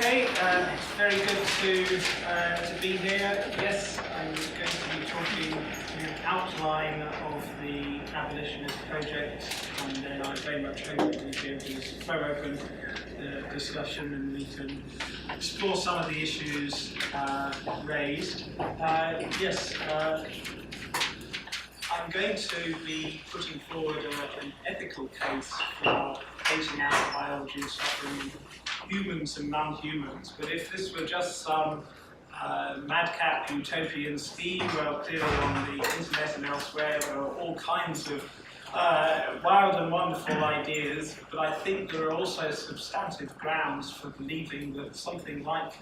Okay, it's very good to be here. Yes, I'm going to be talking an outline of the abolitionist project, and then I very much hope that we'll be able to throw open the discussion and we can explore some of the issues raised. Yes, I'm going to be putting forward an ethical case for phasing out biology and suffering humans and non-humans, but if this were just some madcap utopian scheme, well, clearly on the internet and elsewhere there are all kinds of wild and wonderful ideas, but I think there are also substantive grounds for believing that something like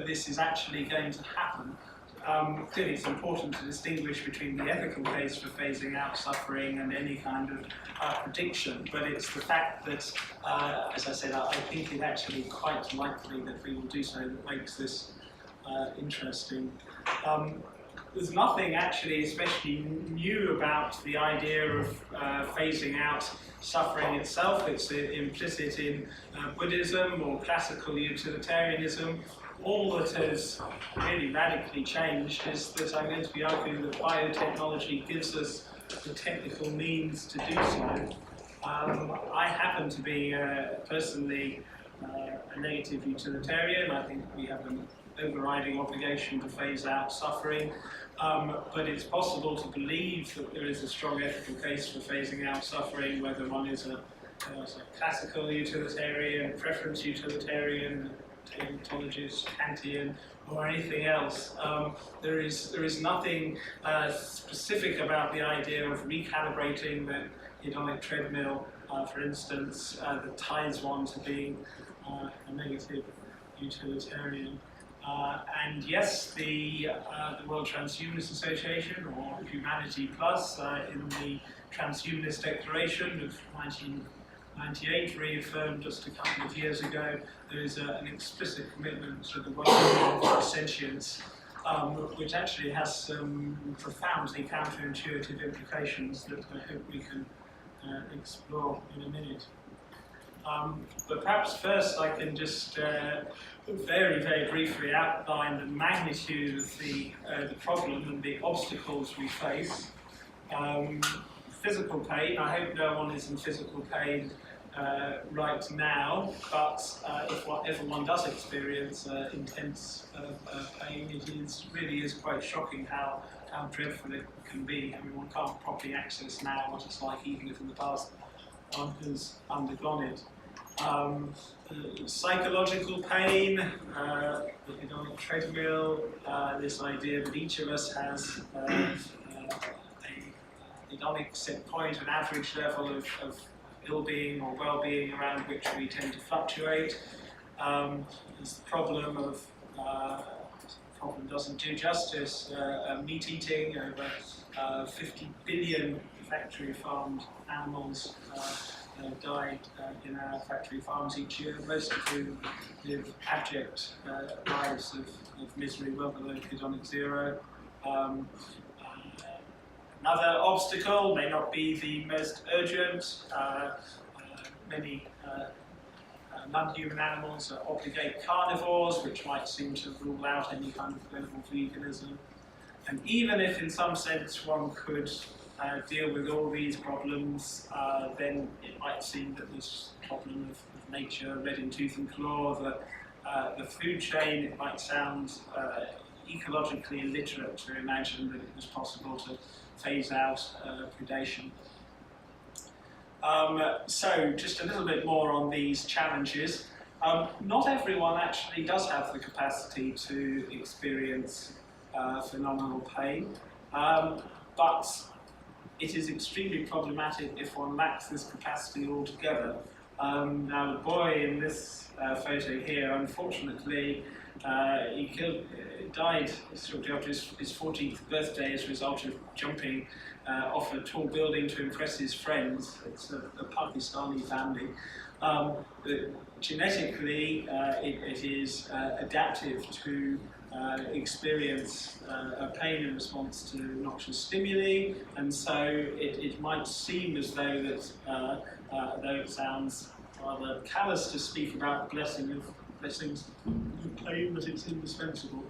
this is actually going to happen. Clearly it's important to distinguish between the ethical case for phasing out suffering and any kind of prediction, but it's the fact that, as I said, I think it's actually quite likely that we will do so that makes this interesting. There's nothing actually especially new about the idea of phasing out suffering itself. It's implicit in Buddhism or classical utilitarianism. All that has really radically changed is that I'm going to be arguing that biotechnology gives us the technical means to do so. I happen to be personally a negative utilitarian. I think we have an overriding obligation to phase out suffering, but it's possible to believe that there is a strong ethical case for phasing out suffering, whether one is a classical utilitarian, preference utilitarian, ontologist, Kantian, or anything else. There is nothing specific about the idea of recalibrating the hedonic treadmill, for instance, that ties one to being a negative utilitarian. And yes, the World Transhumanist Association, or Humanity Plus, in the Transhumanist Declaration of 1998, reaffirmed just a couple of years ago, there is an explicit commitment to the welfare of sentience, which actually has some profoundly counterintuitive implications that I hope we can explore in a minute. But perhaps first I can just very, very briefly outline the magnitude of the problem and the obstacles we face. Physical pain, I hope no one is in physical pain right now, but if everyone does experience intense pain, it really is quite shocking how dreadful it can be. I mean, one can't properly access now what it's like, even if in the past one has undergone it. Psychological pain, the hedonic treadmill, this idea that each of us has a hedonic set point, an average level of ill-being or well-being around which we tend to fluctuate. There's the problem of, problem doesn't do justice, meat eating. Over 50 billion factory farmed animals died in our factory farms each year, most of whom live abject lives of misery well below hedonic zero. Another obstacle may not be the most urgent. Many non-human animals are obligate carnivores, which might seem to rule out any kind of clinical veganism. And even if in some sense one could deal with all these problems, then it might seem that this problem of nature, red in tooth and claw, the food chain, it might sound ecologically illiterate to imagine that it was possible to phase out predation. So just a little bit more on these challenges. Not everyone actually does have the capacity to experience phenomenal pain, but it is extremely problematic if one lacks this capacity altogether. Now the boy in this photo here, unfortunately, he died shortly after his 14th birthday as a result of jumping off a tall building to impress his friends. It's a Pakistani family. Genetically, it is adaptive to experience pain in response to noxious stimuli, and so it might seem as though that, though it sounds rather callous to speak about the blessing of blessings, the claim that it's indispensable.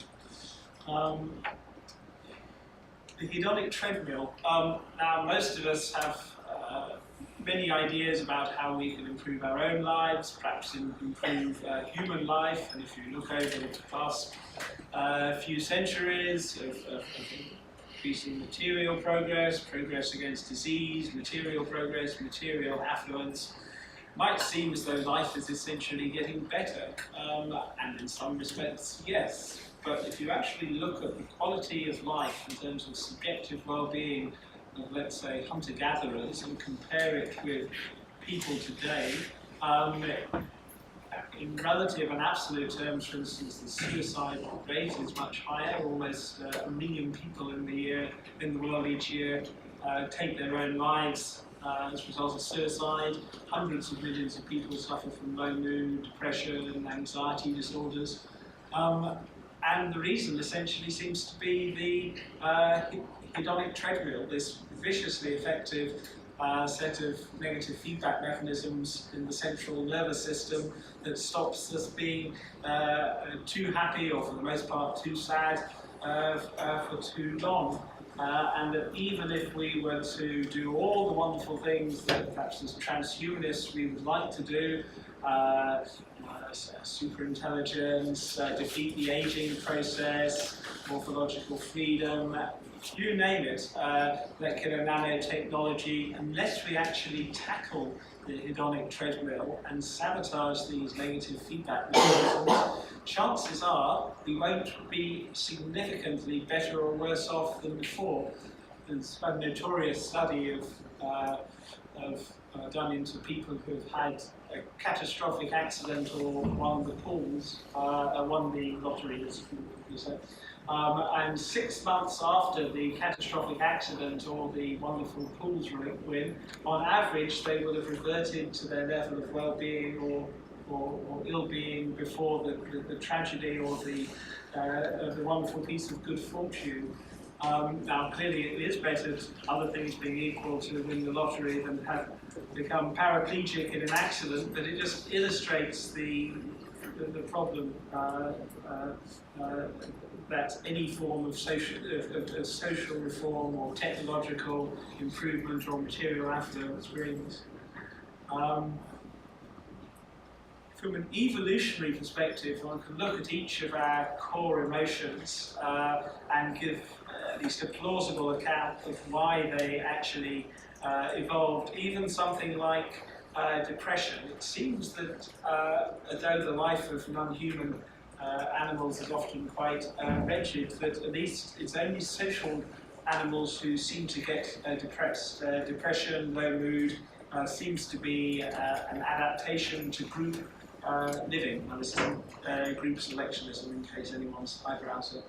The hedonic treadmill. Now, most of us have many ideas about how we can improve our own lives, perhaps improve human life, and if you look over the past few centuries of increasing material progress, progress against disease, material progress, material affluence, might seem as though life is essentially getting better, and in some respects, yes. But if you actually look at the quality of life in terms of subjective well-being of, let's say, hunter-gatherers, and compare it with people today, in relative and absolute terms, for instance, the suicide rate is much higher. Almost 1 million people in the world each year take their own lives as a result of suicide. Hundreds of millions of people suffer from low mood, depression, anxiety disorders. And the reason essentially seems to be the hedonic treadmill, this viciously effective set of negative feedback mechanisms in the central nervous system that stops us being too happy, or for the most part too sad, for too long. And that even if we were to do all the wonderful things that perhaps as transhumanists we would like to do, superintelligence, defeat the aging process, morphological freedom, you name it, molecular nanotechnology, unless we actually tackle the hedonic treadmill and sabotage these negative feedback mechanisms, chances are we won't be significantly better or worse off than before. There's a notorious study done into people who have had a catastrophic accident or won the pools, won the lottery, as you said. And 6 months after the catastrophic accident or the wonderful pools win, on average they will have reverted to their level of well-being or ill-being before the tragedy or the wonderful piece of good fortune. Now, clearly it is better, other things being equal, to win the lottery than have become paraplegic in an accident, but it just illustrates the problem that any form of social reform or technological improvement or material affluence brings. From an evolutionary perspective, one can look at each of our core emotions and give at least a plausible account of why they actually evolved. Even something like depression. It seems that although the life of non-human animals is often quite wretched, that at least it's only social animals who seem to get depressed. Depression, low mood, seems to be an adaptation to group living. Now, this is group selectionism, in case anyone's eyebrows are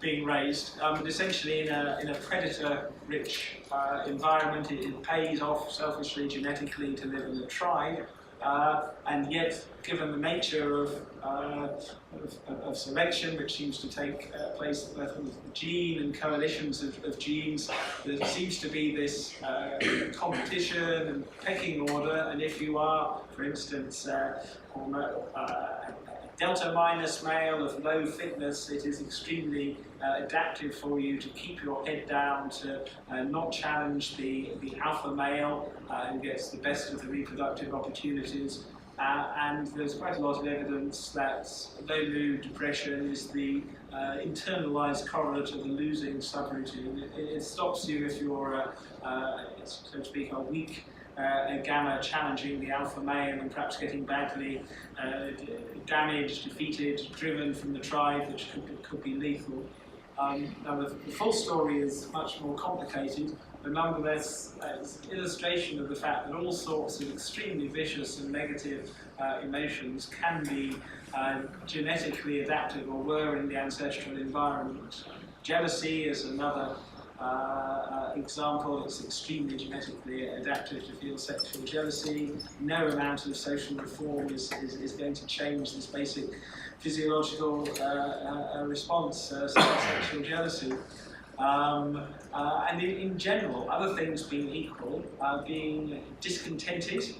being raised. But essentially, in a predator-rich environment, it pays off selfishly, genetically, to live in a tribe. And yet, given the nature of selection, which seems to take place at the gene and coalitions of genes, there seems to be this competition and pecking order. And if you are, for instance, a delta minus male of low fitness, it is extremely adaptive for you to keep your head down, to not challenge the alpha male who gets the best of the reproductive opportunities. And there's quite a lot of evidence that low mood depression is the internalized correlate of the losing subroutine. It stops you if you're, so to speak, a weak gamma challenging the alpha male and perhaps getting badly damaged, defeated, driven from the tribe, which could be lethal. Now the full story is much more complicated, but nonetheless it's an illustration of the fact that all sorts of extremely vicious and negative emotions can be genetically adaptive or were in the ancestral environment. Jealousy is another example. It's extremely genetically adaptive to feel sexual jealousy. No amount of social reform is going to change this basic physiological response to sexual jealousy. And in general, other things being equal, being discontented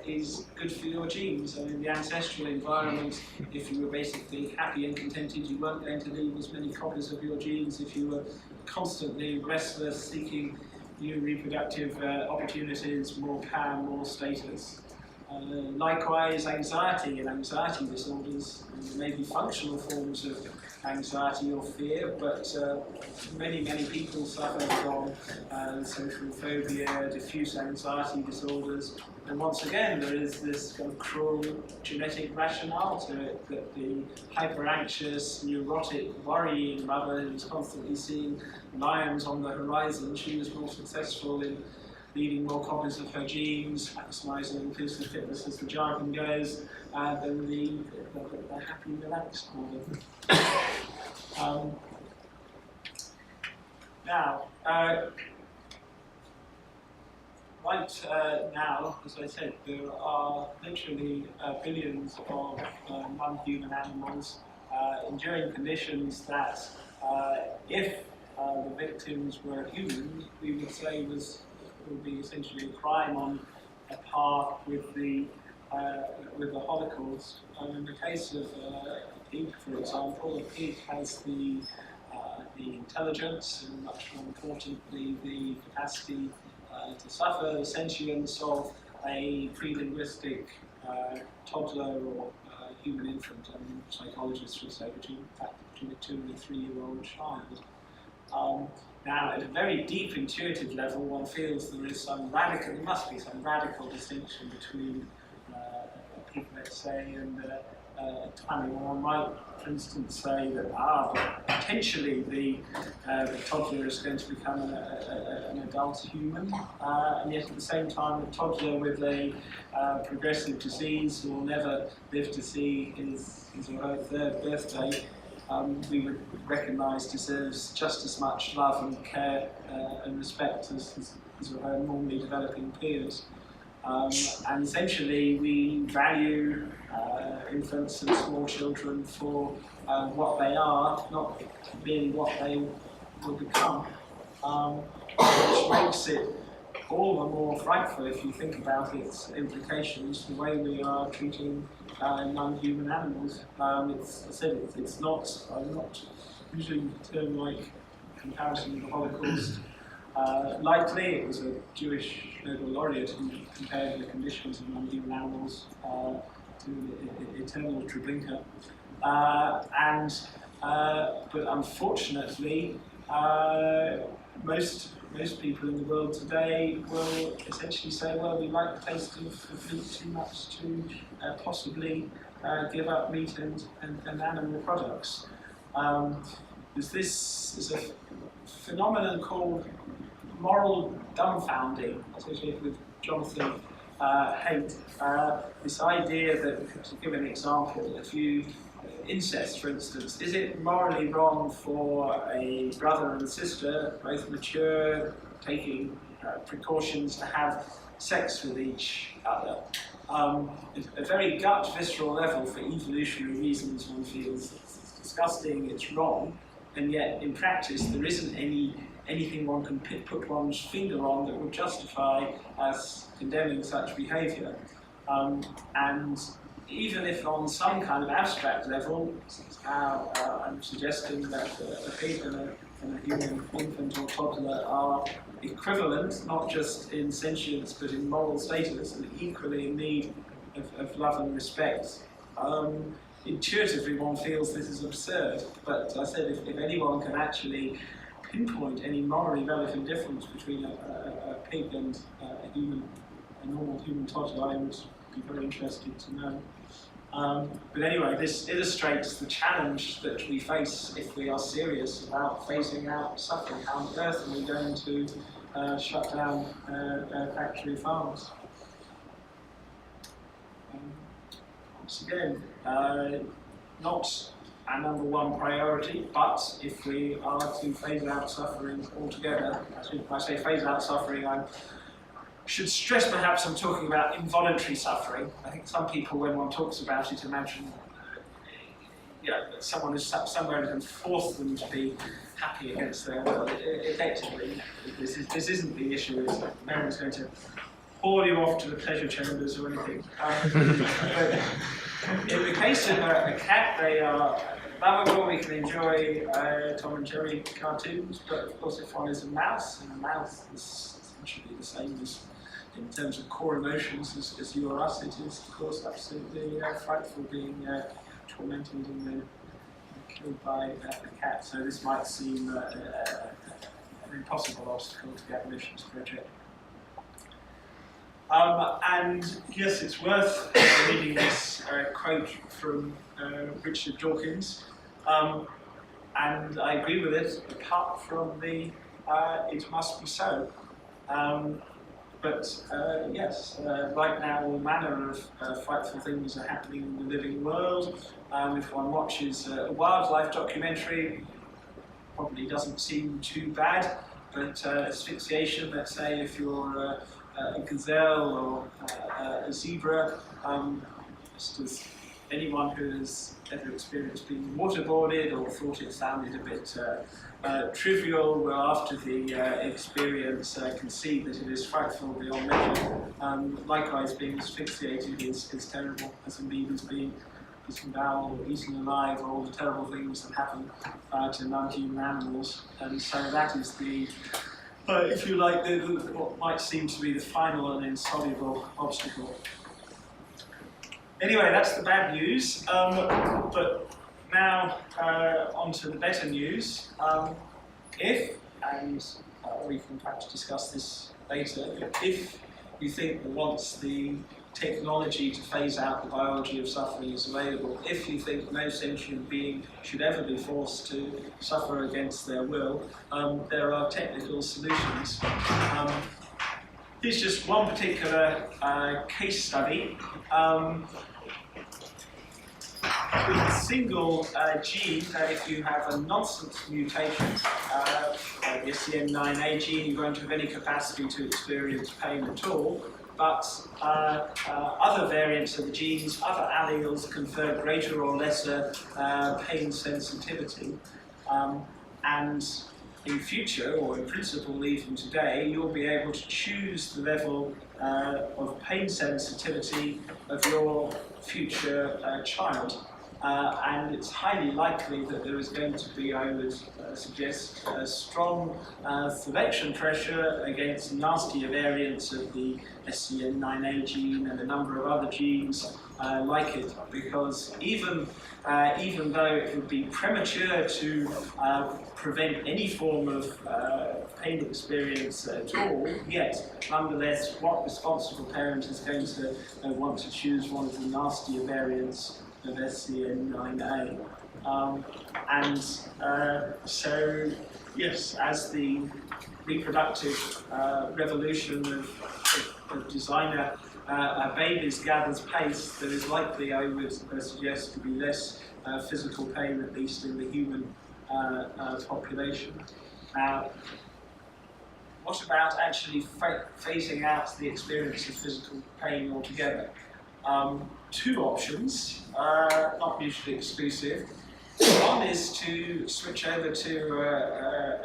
is good for your genes. And in the ancestral environment, if you were basically happy and contented, you weren't going to leave as many copies of your genes. If you were constantly restless, seeking new reproductive opportunities, more power, more status. Likewise, anxiety and anxiety disorders. There may be functional forms of anxiety or fear, but many people suffer from social phobia, diffuse anxiety disorders, and once again there is this kind of cruel genetic rationale to it, that the hyper-anxious, neurotic, worrying mother who's constantly seeing lions on the horizon, she was more successful in leading more copies of her genes, maximising inclusive fitness as the jargon goes, than the happy, relaxed mother. Now, now, as I said, there are literally billions of non-human animals enduring conditions that, if the victims were human, we would say would be essentially a crime on a par with the Holocaust. In the case of a pig, for example, a pig has the intelligence and, much more importantly, the capacity to suffer the sentience of a pre-linguistic toddler or human infant, and psychologists would say between a 2 and a 3-year-old child. Now, at a very deep intuitive level, one feels there must be some radical distinction between a pig, let's say, and a tiny one. One might, for instance, say that potentially the toddler is going to become an adult human, and yet at the same time, a toddler with a progressive disease will never live to see his or her 3rd birthday. We would recognise deserves just as much love and care and respect as his or her normally developing peers. And essentially, we value infants and small children for what they are, not merely what they will become, which makes it all the more frightful if you think about its implications, the way we are treating non-human animals. It's not, I'm not using a term like comparison with the Holocaust. Likely, it was a Jewish Nobel laureate who compared the conditions of non-human animals to the eternal Treblinka. But unfortunately, most people in the world today will essentially say, well, we like the taste of meat too much to possibly give up meat and animal products. There's a phenomenon called moral dumbfounding, associated with Jonathan Haidt. This idea that, to give an example, if you incest, for instance, is it morally wrong for a brother and sister, both mature, taking precautions to have sex with each other? At a very gut, visceral level, for evolutionary reasons, one feels it's disgusting, it's wrong, and yet in practice there isn't anything one can put one's finger on that would justify us condemning such behaviour. And even if on some kind of abstract level, I'm suggesting that a pig and a human infant or toddler are equivalent, not just in sentience but in moral status, and equally in need of love and respect. Intuitively one feels this is absurd, but I said if anyone can actually pinpoint any morally relevant difference between a pig and a normal human toddler, I would be very interested to know. But anyway, this illustrates the challenge that we face if we are serious about phasing out suffering. How on earth are we going to shut down factory farms? Once again, not our number one priority, but if we are to phase out suffering altogether, when I say phase out suffering, I should stress perhaps I'm talking about involuntary suffering. I think some people, when one talks about it, imagine that someone is somewhere and force them to be happy against their will. Effectively, this isn't the issue. It's that no one's going to haul you off to the pleasure chambers or anything. But in the case of a cat, they are lovable. We can enjoy Tom and Jerry cartoons, but of course, if one is a mouse, and a mouse is essentially the same as in terms of core emotions as you or us, it is of course absolutely frightful being tormented and then killed by a cat. So this might seem an impossible obstacle to the abolitionist project. And yes, it's worth reading this quote from Richard Dawkins, and I agree with it, apart from the it must be so. But yes, right now all manner of frightful things are happening in the living world. If one watches a wildlife documentary, probably doesn't seem too bad, but asphyxiation, let's say, if you're a gazelle or a zebra, just as anyone who has ever experienced being waterboarded or thought it sounded a bit trivial, will after the experience can see that it is frightful beyond measure. Likewise, being asphyxiated is terrible, as indeed as being eaten down or eaten alive, or all the terrible things that happen to non-human animals. And so that is the, if you like, what might seem to be the final and insoluble obstacle. Anyway, that's the bad news. But now on to the better news. If, and we can perhaps discuss this later, but if you think that once the technology to phase out the biology of suffering is available, if you think no sentient being should ever be forced to suffer against their will, there are technical solutions. Here's just one particular case study. With a single gene, if you have a nonsense mutation, the SCN9A gene, you won't have any capacity to experience pain at all. But other variants of the genes, other alleles, confer greater or lesser pain sensitivity. And in future, or in principle even today, you'll be able to choose the level of pain sensitivity of your future child. And it's highly likely that there is going to be, I would suggest, a strong selection pressure against nastier variants of the SCN9A gene and a number of other genes like it, because even though it would be premature to prevent any form of pain experience at all, yet nonetheless, what responsible parent is going to want to choose one of the nastier variants of SCN9A? So, yes, as the reproductive revolution of designer babies gathers pace, there is likely, I would suggest, to be less physical pain, at least in the human population. Now, what about actually phasing out the experience of physical pain altogether? Two options, not mutually exclusive. One is to switch over to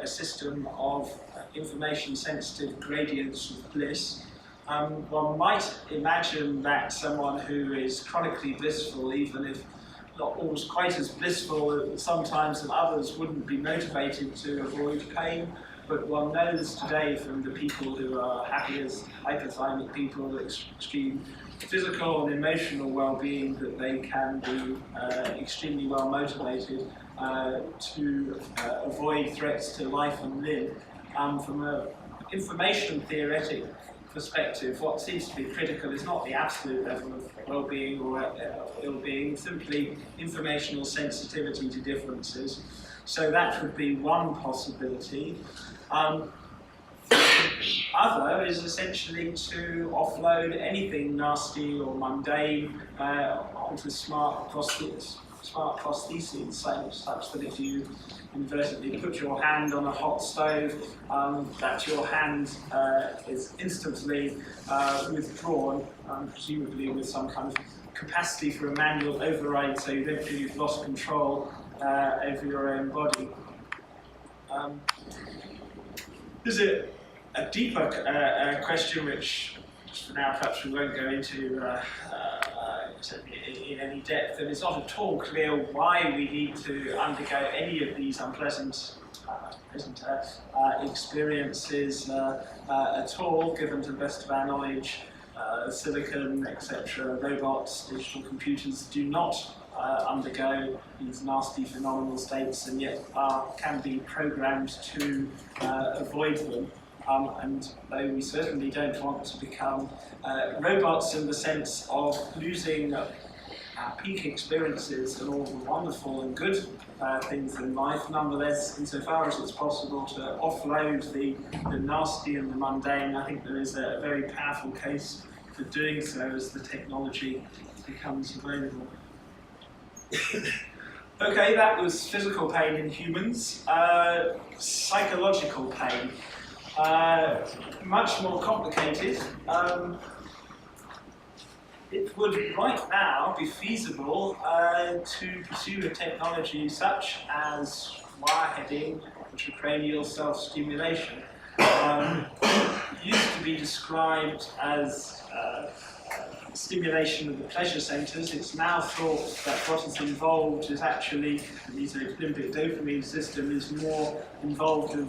a system of information-sensitive gradients of bliss. One might imagine that someone who is chronically blissful, even if not always quite as blissful sometimes as others, wouldn't be motivated to avoid pain. But one knows today from the people who are happy as hypothymic people, that extreme physical and emotional well-being, that they can be extremely well motivated to avoid threats to life and limb. From an information theoretic perspective, what seems to be critical is not the absolute level of well-being or ill-being, simply informational sensitivity to differences. So that would be one possibility. Other is essentially to offload anything nasty or mundane onto smart prostheses, such that if you inadvertently put your hand on a hot stove, that your hand is instantly withdrawn, presumably with some kind of capacity for a manual override, so you don't feel you've lost control over your own body. There's a deeper question which just for now, perhaps we won't go into in any depth, and it's not at all clear why we need to undergo any of these unpleasant experiences at all, given to the best of our knowledge, silicon, etc., robots, digital computers do not undergo these nasty phenomenal states, and yet can be programmed to avoid them. And though we certainly don't want to become robots in the sense of losing peak experiences and all the wonderful and good things in life, nonetheless, insofar as it's possible to offload the nasty and the mundane, I think there is a very powerful case for doing so as the technology becomes available. Okay, that was physical pain in humans. Psychological pain. Much more complicated. It would right now be feasible to pursue a technology such as wireheading, intracranial self-stimulation. Used to be described as stimulation of the pleasure centres. It's now thought that what is involved is actually the limbic dopamine system is more involved in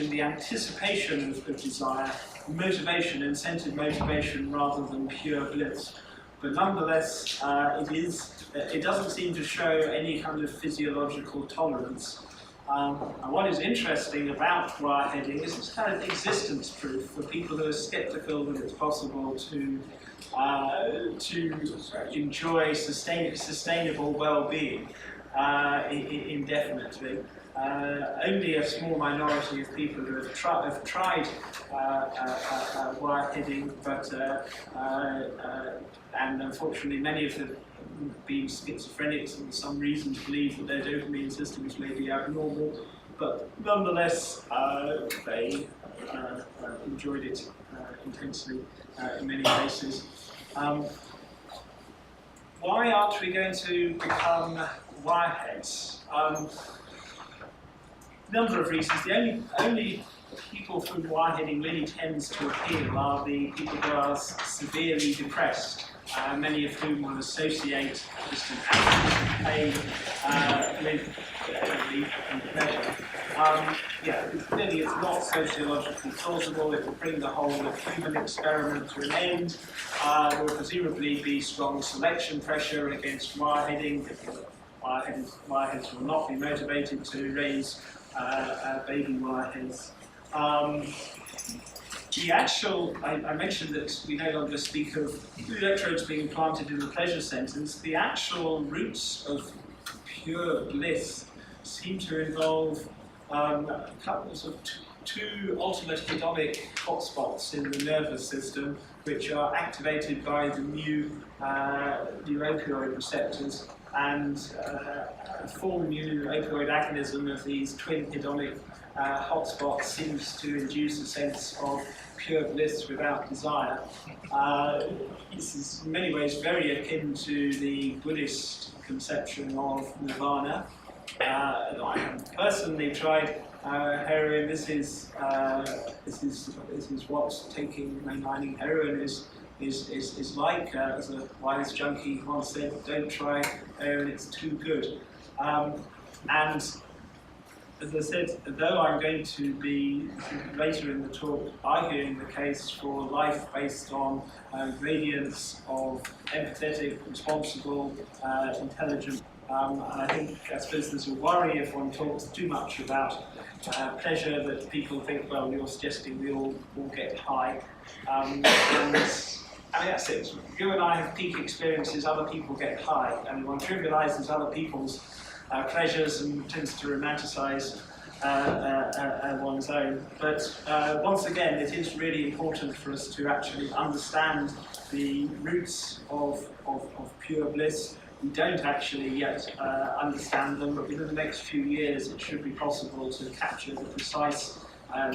the anticipation of desire, motivation, incentive motivation, rather than pure bliss. But nonetheless, it doesn't seem to show any kind of physiological tolerance. And what is interesting about wireheading is it's kind of existence proof for people who are sceptical that it's possible to enjoy sustainable well-being indefinitely. Only a small minority of people who have tried wireheading, and unfortunately many of them being schizophrenics and some reason to believe that their dopamine systems may be abnormal, but nonetheless they enjoyed it intensely in many cases. Why aren't we going to become wireheads? Number of reasons. The only people for whom wireheading really tends to appeal are the people who are severely depressed. Many of whom will associate just an absence of pain with relief and pleasure. Clearly it's not sociologically plausible. It will bring the whole human experiment to an end. There will presumably be strong selection pressure against wireheading. Wireheads will not be motivated to raise baby wireheads. I mentioned that we no longer speak of electrodes being implanted in the pleasure centres. The actual roots of pure bliss seem to involve a couple of two ultimate hedonic hotspots in the nervous system, which are activated by the new opioid receptors, and full new opioid agonism of these twin hedonic hotspots seems to induce a sense of pure bliss without desire. This is in many ways very akin to the Buddhist conception of nirvana. I have personally tried heroin. This is what taking mainlining heroin is like. As a wise junkie once said, "Don't try heroin; it's too good." And as I said, though I'm going to be later in the talk arguing the case for life based on gradients of empathetic, responsible, intelligent, and I suppose there's a worry if one talks too much about pleasure that people think, well, you're suggesting we all get high. And that's it. You and I have peak experiences, other people get high, and one trivializes other people's pleasures and tends to romanticize one's own. But once again, it is really important for us to actually understand the roots of pure bliss. We don't actually yet understand them, but within the next few years it should be possible to capture the precise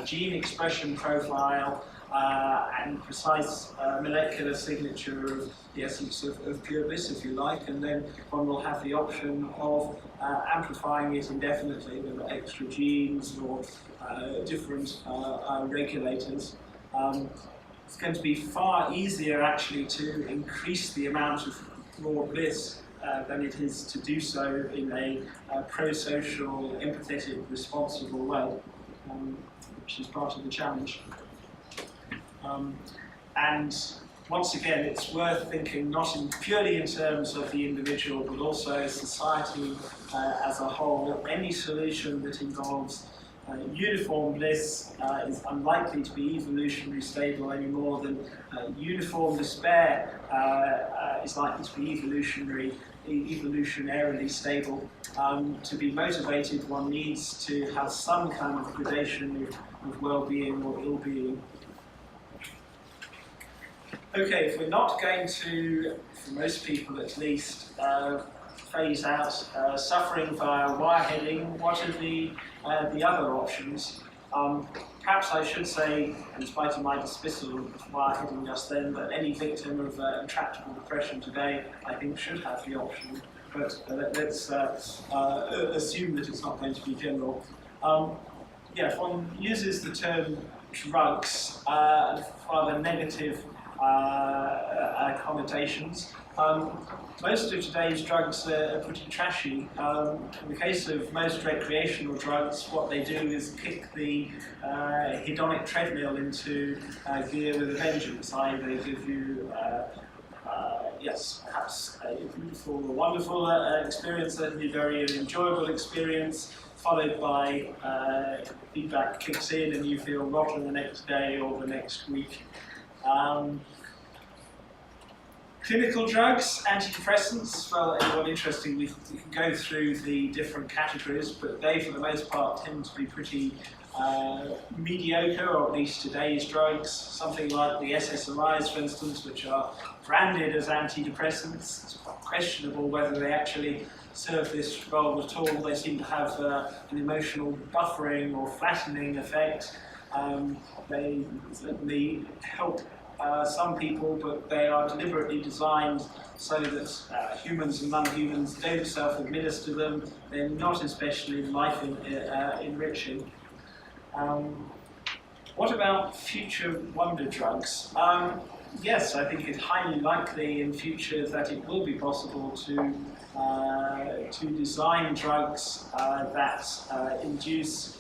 gene expression profile and precise molecular signature of the essence of pure bliss, if you like, and then one will have the option of amplifying it indefinitely with extra genes or different regulators. it's going to be far easier actually to increase the amount of raw bliss than it is to do so in a pro-social, empathetic, responsible way, which is part of the challenge. And once again, it's worth thinking not purely in terms of the individual, but also society as a whole. Any solution that involves uniform bliss is unlikely to be evolutionarily stable any more than uniform despair is likely to be evolutionarily stable. To be motivated, one needs to have some kind of gradation of well-being or ill-being. Okay, if we're not going to, for most people at least, phase out suffering via wireheading, what are the other options? Perhaps I should say, in spite of my dismissal of wireheading just then, that any victim of intractable depression today, I think, should have the option. But let's assume that it's not going to be general. Yeah, if one uses the term drugs, rather negative connotations. Most of today's drugs are pretty trashy. In the case of most recreational drugs, what they do is kick the hedonic treadmill into gear with a vengeance. They give you, yes, perhaps a beautiful or wonderful experience, certainly very enjoyable experience, followed by feedback kicks in and you feel rotten the next day or the next week. Clinical drugs, antidepressants, well, anyone interested, we can go through the different categories, but they, for the most part, tend to be pretty mediocre, or at least today's drugs. Something like the SSRIs, for instance, which are branded as antidepressants. It's quite questionable whether they actually serve this role at all. They seem to have an emotional buffering or flattening effect. They certainly help some people, but they are deliberately designed so that humans and non-humans don't self-administer them. They're not especially life-enriching. What about future wonder drugs? Yes, I think it's highly likely in future that it will be possible to design drugs that induce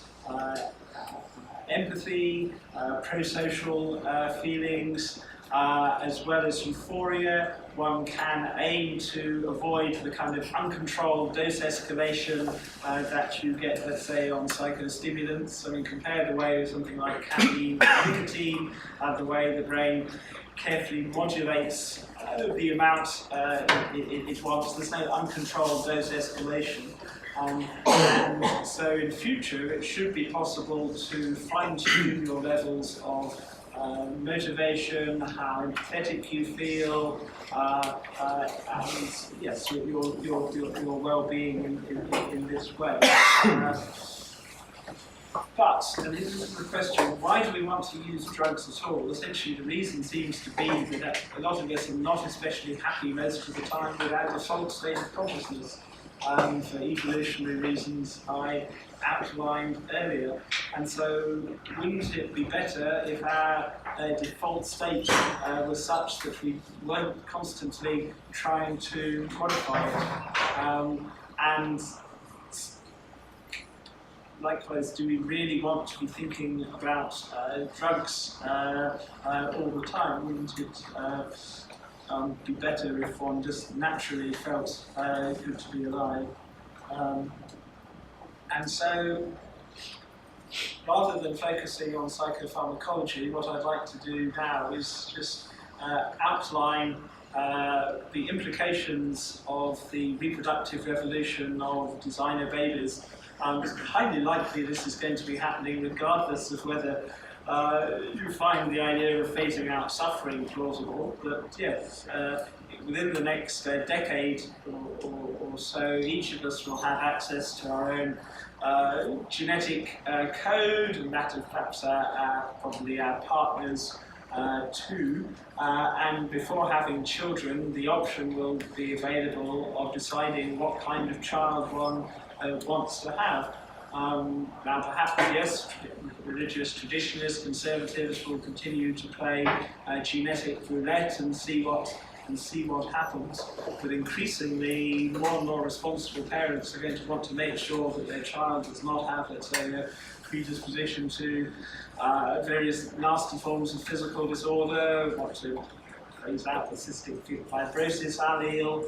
empathy, pro-social feelings, as well as euphoria. One can aim to avoid the kind of uncontrolled dose escalation that you get, let's say, on psychostimulants. I mean, compare the way something like caffeine or nicotine, the way the brain carefully modulates the amount it wants. There's no uncontrolled dose escalation. And so in future, it should be possible to fine-tune your levels of motivation, how empathetic you feel, and yes, your well-being in this way. But, and this is the question, why do we want to use drugs at all? Essentially, the reason seems to be that a lot of us are not especially happy most of the time with our default state of consciousness. For evolutionary reasons I outlined earlier. And so wouldn't it be better if our default state was such that we weren't constantly trying to modify it? And likewise, do we really want to be thinking about drugs all the time? Wouldn't it be better if one just naturally felt good to be alive? And so, rather than focusing on psychopharmacology, what I'd like to do now is just outline the implications of the reproductive revolution of designer babies. It's highly likely this is going to be happening regardless of whether you find the idea of phasing out suffering plausible, but yes, within the next decade or so, each of us will have access to our own genetic code, and that of perhaps probably our partners too. And before having children, the option will be available of deciding what kind of child one wants to have. Now perhaps, yes, religious traditionalists, conservatives will continue to play genetic roulette and see what happens. But increasingly, more and more responsible parents are going to want to make sure that their child does not have, let's say, a predisposition to various nasty forms of physical disorder, want to phase out the cystic fibrosis allele,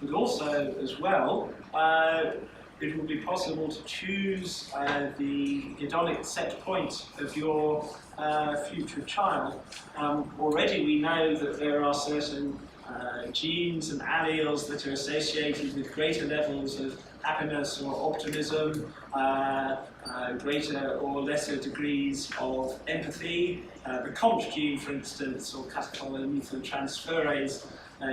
but also, as well, it will be possible to choose the hedonic set point of your future child. Already we know that there are certain genes and alleles that are associated with greater levels of happiness or optimism, greater or lesser degrees of empathy. The COMT gene, for instance, or catechol-methyltransferase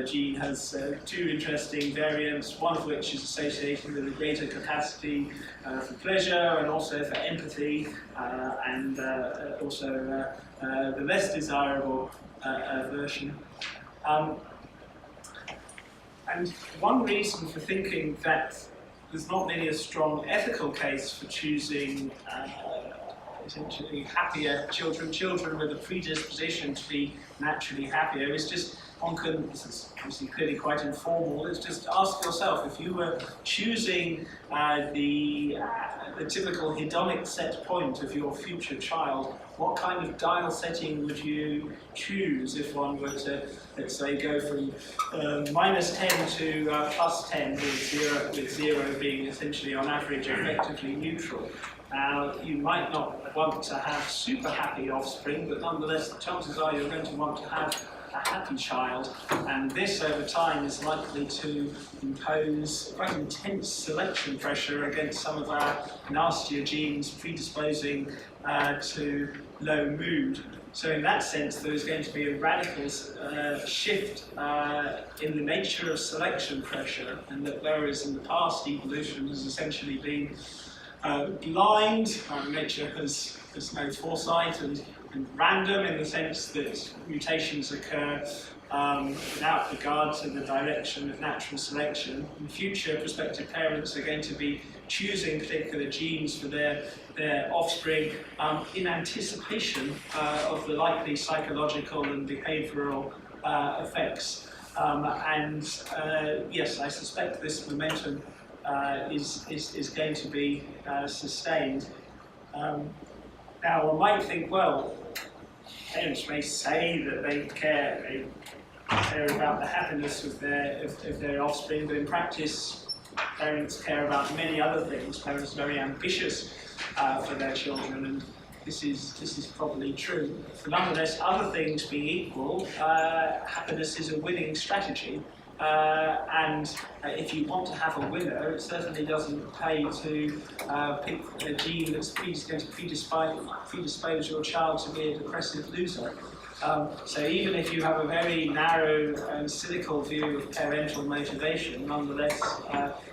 gene, has two interesting variants, one of which is associated with a greater capacity for pleasure and also for empathy, and also the less desirable version. And one reason for thinking that there's not really a strong ethical case for choosing essentially happier children with a predisposition to be naturally happier is just, one can, this is obviously clearly quite informal, is just ask yourself, if you were choosing the typical hedonic set point of your future child, what kind of dial setting would you choose if one were to, let's say, go from -10 to +10, with zero being essentially on average effectively neutral? Now, you might not want to have super happy offspring, but nonetheless, the chances are you're going to want to have a happy child, and this over time is likely to impose quite intense selection pressure against some of our nastier genes predisposing to low mood. So in that sense, there's going to be a radical shift in the nature of selection pressure, and that whereas in the past evolution has essentially been blind, nature has no foresight and random in the sense that mutations occur without regard to the direction of natural selection. In future, prospective parents are going to be choosing particular genes for their offspring in anticipation of the likely psychological and behavioural effects. Yes, I suspect this momentum is going to be sustained. Now, one might think, well, parents may say that they care about the happiness of their offspring, but in practice, parents care about many other things. Parents are very ambitious for their children, and this is probably true. But nonetheless, other things being equal, happiness is a winning strategy. And if you want to have a winner, it certainly doesn't pay to pick a gene that's going to predispose your child to be a depressive loser. So even if you have a very narrow and cynical view of parental motivation, nonetheless,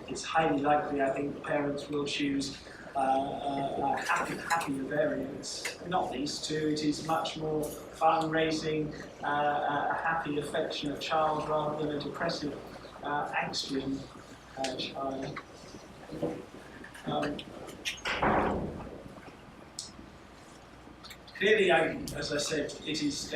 it's highly likely, I think, parents will choose happier variants. Not these two, it is much more fun raising a happy, affectionate child rather than a depressive, angstian child. Clearly, as I said, it's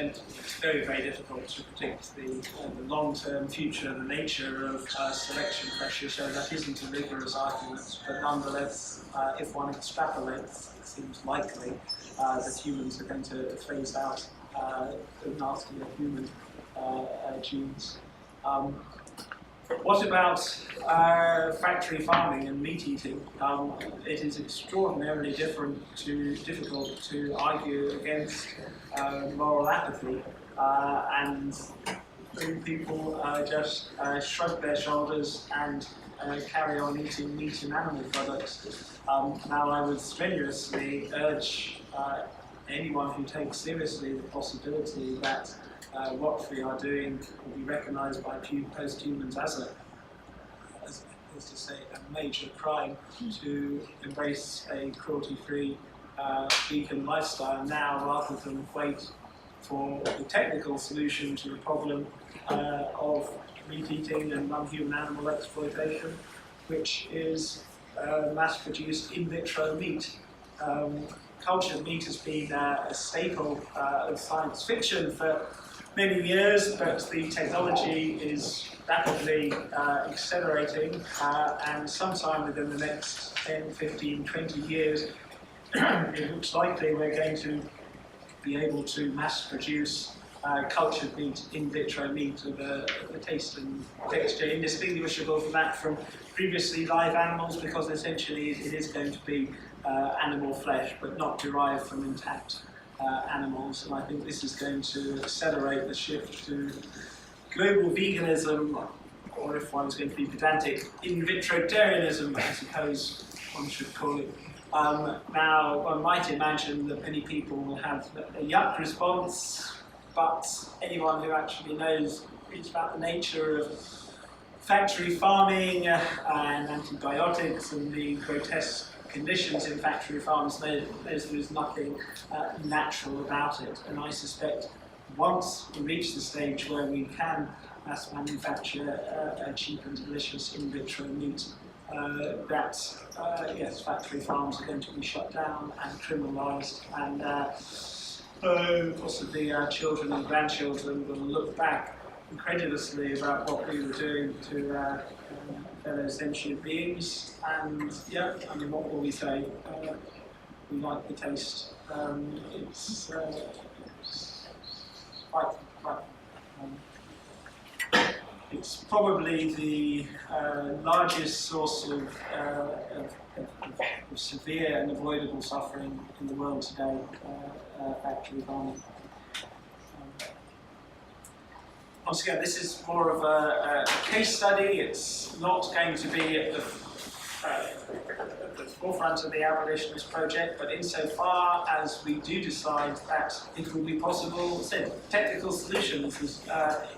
very, very difficult to predict the long-term future, the nature of selection pressure, so that isn't a rigorous argument. But nonetheless, if one extrapolates, it seems likely that humans are going to phase out the nastier human genes. What about factory farming and meat eating? It is extraordinarily difficult to argue against moral apathy, and people just shrug their shoulders and carry on eating meat and animal products. Now, I would strenuously urge anyone who takes seriously the possibility that what we are doing will be recognised by post-humans as to say, a major crime to embrace a cruelty-free vegan lifestyle now, rather than wait for the technical solution to the problem of meat eating and non-human animal exploitation, which is mass-produced in vitro meat. Cultured meat has been a staple of science fiction for many years, but the technology is rapidly accelerating, and sometime within the next 10, 15, 20 years, it looks likely we're going to be able to mass produce cultured meat, in vitro meat of a taste and texture indistinguishable from that from previously live animals, because essentially it is going to be animal flesh, but not derived from intact animals. And I think this is going to accelerate the shift to global veganism, or if one is going to be pedantic, in vitrotarianism, I suppose one should call it. Now, one might imagine that many people will have a yuck response, but anyone who actually knows about the nature of factory farming and antibiotics and the grotesque conditions in factory farms knows there is nothing natural about it. And I suspect once we reach the stage where we can mass manufacture a cheap and delicious in vitro meat, yes, factory farms are going to be shut down and criminalised, and possibly our children and grandchildren will look back incredulously about what we were doing to fellow sentient beings. And yeah, I mean, what will we say? We like the taste. It's it's probably the largest source of severe and avoidable suffering in the world today, factory farming. Once again, this is more of a case study. It's not going to be at the forefront of the abolitionist project, but insofar as we do decide that it will be possible, say, technical solutions,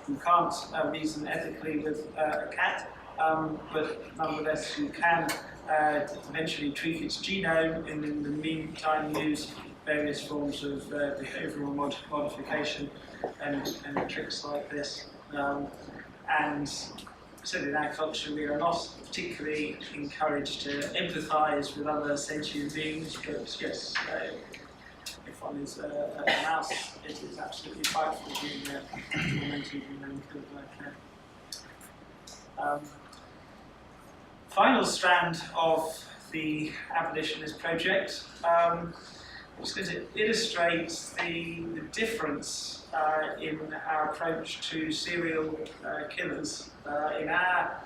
you can't reason ethically with a cat, but nonetheless you can eventually tweak its genome, and in the meantime use various forms of behavioural modification and tricks like this. And certainly in our culture we are not particularly encouraged to empathise with other sentient beings, but yes, if one is a mouse, it is absolutely frightful being tormented and killed by a cat. Final strand of the abolitionist project, just going to illustrate the difference in our approach to serial killers. In our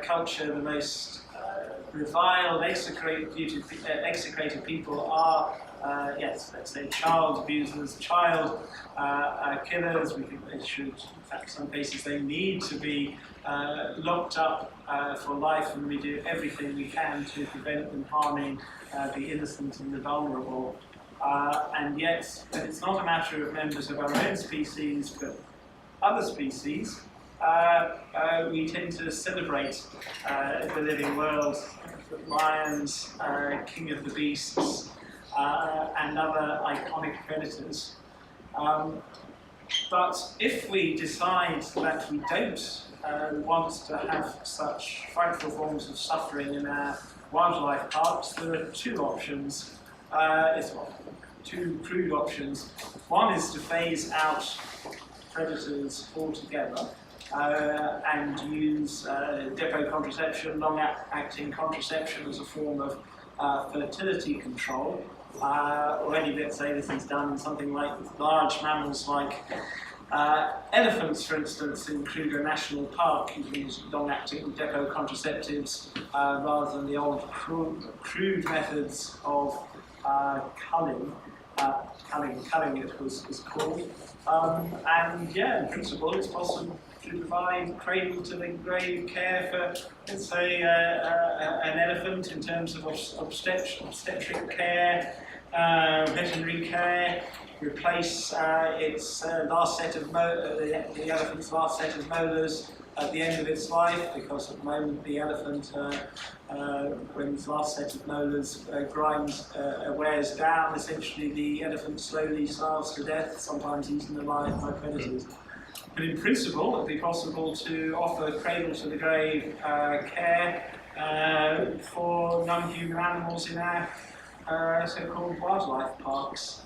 culture, the most reviled, execrated people are, yes, let's say child abusers, child killers. We think they should, in fact, in some cases they need to be locked up for life, and we do everything we can to prevent them harming the innocent and the vulnerable. And yet, it's not a matter of members of our own species, but other species. We tend to celebrate the living world, lions, king of the beasts, and other iconic predators. But if we decide that we don't want to have such frightful forms of suffering in our wildlife parks, there are two options. Two crude options. One is to phase out predators altogether and use depot contraception, long-acting contraception as a form of fertility control. Already, let's say this is done in something like large mammals like elephants, for instance, in Kruger National Park. You can use long-acting depot contraceptives rather than the old crude methods of culling. Culling it was called. And yeah, in principle, it's possible to provide cradle-to-the-grave care for, let's say, an elephant in terms of obstetric care, veterinary care, replace its last set of the elephant's last set of molars at the end of its life, because at the moment the elephant, when its last set of molars wears down, essentially the elephant slowly starves to death, sometimes eaten alive by predators. But in principle, it would be possible to offer cradle-to-the-grave care for non-human animals in our so-called wildlife parks.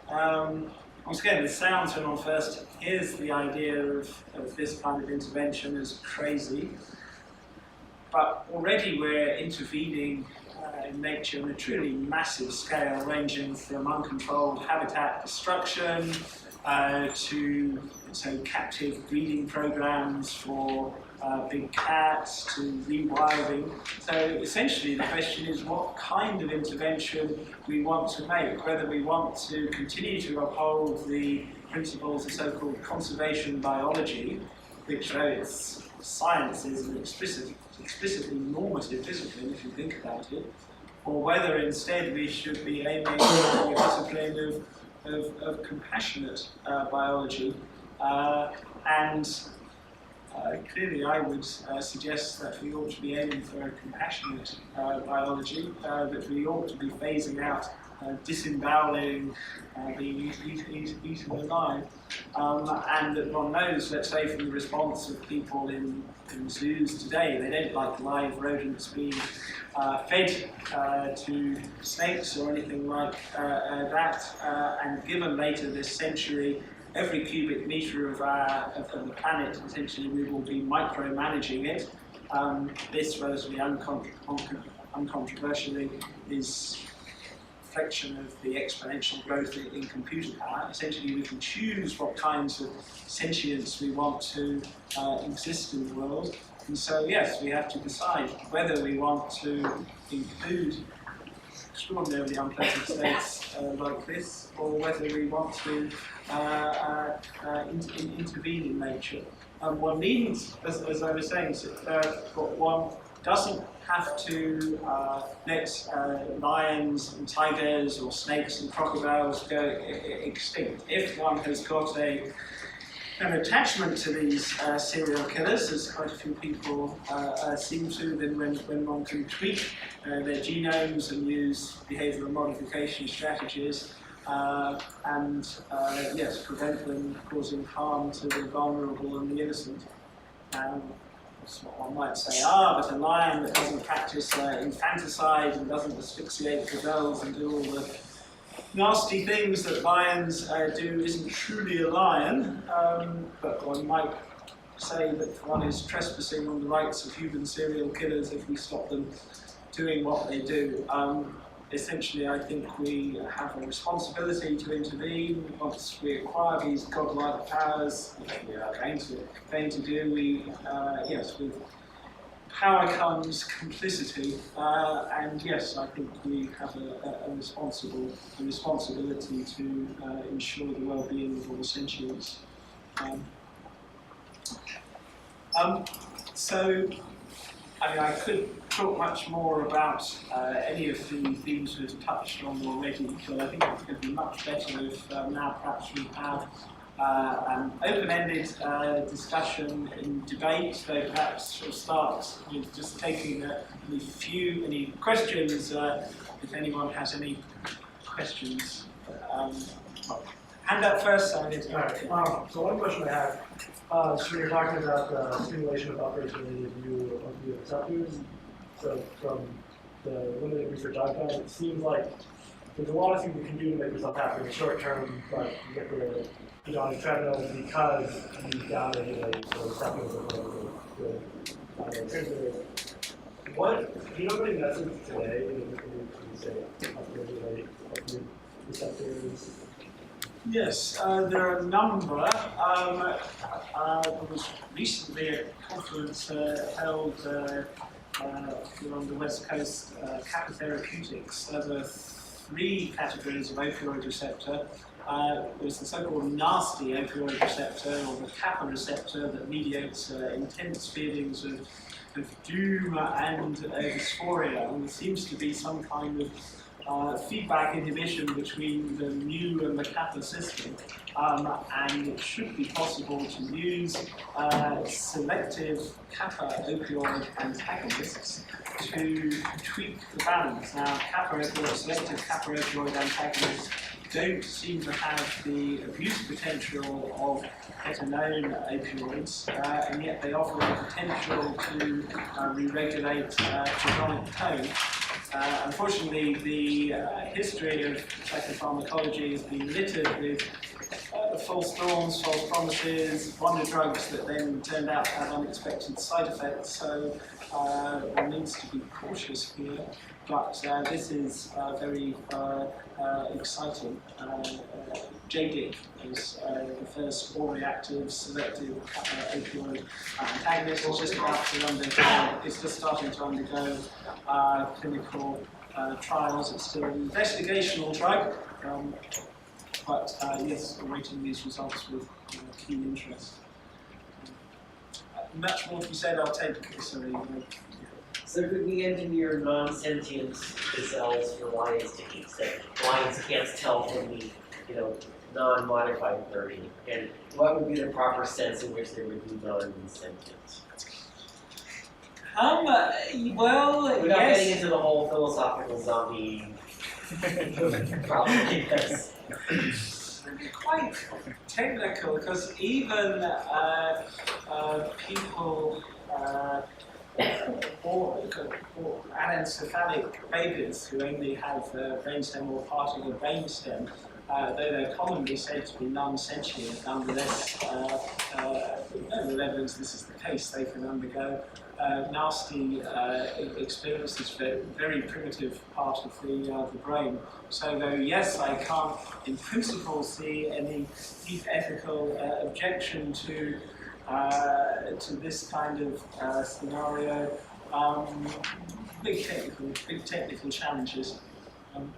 Once again, it sounds, when one first hears the idea of this kind of intervention, as crazy. But already we're intervening in nature on a truly massive scale, ranging from uncontrolled habitat destruction to captive breeding programs for big cats, to rewilding. So essentially the question is what kind of intervention we want to make, whether we want to continue to uphold the principles of so-called conservation biology, which though it's science is an explicitly normative discipline if you think about it, or whether instead we should be aiming for a discipline of compassionate biology. Clearly I would suggest that we ought to be aiming for a compassionate biology, that we ought to be phasing out disemboweling, being eaten alive, and that one knows, let's say, from the response of people in zoos today, they don't like live rodents being fed to snakes or anything like that, and given later this century, every cubic metre of the planet, essentially, we will be micromanaging it. This, relatively uncontroversially, is a reflection of the exponential growth in computer power. Essentially, we can choose what kinds of sentience we want to exist in the world. And so, yes, we have to decide whether we want to include extraordinarily unpleasant states like this, or whether we want to intervene in nature. One needs, as I was saying, one doesn't have to let lions and tigers or snakes and crocodiles go extinct. If one has got an attachment to these serial killers, as quite a few people seem to, then when one can tweak their genomes and use behavioural modification strategies yes, prevent them causing harm to the vulnerable and the innocent. That's what one might say, but a lion that doesn't practice infanticide and doesn't asphyxiate gazelles and do all the nasty things that lions do isn't truly a lion, but one might say that one is trespassing on the rights of human serial killers if we stop them doing what they do. Essentially, I think we have a responsibility to intervene once we acquire these godlike powers, which we are going to do. Yes, with power comes complicity, and yes, I think we have a responsibility to ensure the well-being of all sentients. So, I could talk much more about any of the themes we've touched on already, but I think it's going to be much better if now perhaps we have an open-ended discussion and debate. So perhaps we'll start with just taking any questions, if anyone has any questions. Hand up first, Simon. So one question I have, so you're talking about the stimulation of upregulated view of the receptors. So from the limited research I've done, it seems like there's a lot of things you can do to make yourself happy in the short term, but you get the on a treadmill because you downregulate the receptors of the neurotransmitters. What do you know what methods today you say upregulate receptors? Yes, there are a number. There was recently a conference held here on the West Coast, Kappa Therapeutics. There are 3 categories of opioid receptor. There's the so-called nasty opioid receptor, or the kappa receptor, that mediates intense feelings of doom and dysphoria. And there seems to be some kind of feedback inhibition between the mu and the kappa system. And it should be possible to use selective kappa opioid antagonists to tweak the balance. Now, selective kappa opioid antagonists don't seem to have the abuse potential of better known opioids, and yet they offer the potential to re-regulate hedonic tone. Unfortunately, the history of psychopharmacology has been littered with false dawns, false promises, wonder drugs that then turned out to have unexpected side effects. So one needs to be cautious here. But this is very exciting. JDIC is the first orally active selective opioid antagonist. It's just starting to undergo clinical trials. It's still an investigational drug, but yes, awaiting these results with keen interest. Much more to be said. I'll take. Sorry. So could we engineer non-sentient cells for lions to eat that lions can't tell from the, non-modified version? And what would be the proper sense in which they would be non-sentient? Well, without getting into the whole philosophical zombie problem, yes. Quite technical, because even people or anencephalic babies who only have the brainstem or part of the brainstem, though they're commonly said to be non-sentient, nonetheless, with evidence this is the case, they can undergo nasty experiences for a very primitive part of the brain. So though yes, I can't in principle see any deep ethical objection to this kind of scenario, big technical challenges. I mean,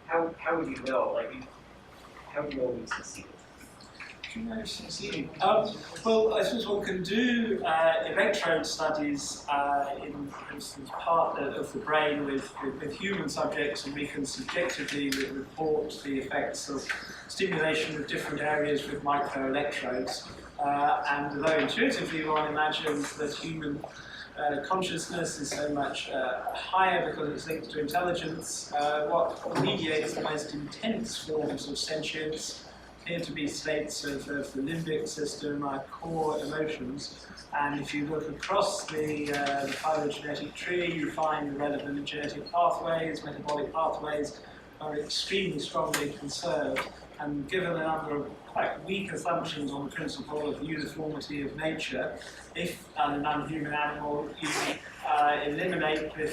how would you know? How do you know we succeeded? Well, I suppose one can do electrode studies in, for instance, part of the brain with human subjects, and we can subjectively report the effects of stimulation of different areas with microelectrodes. And although intuitively one imagines that human consciousness is so much higher because it's linked to intelligence, what mediates the most intense forms of sentience appear to be states of the limbic system, our core emotions. And if you look across the phylogenetic tree, you find the relevant genetic pathways, metabolic pathways are extremely strongly conserved. And given a number of quite weak assumptions on the principle of the uniformity of nature, if a non-human animal you eliminate the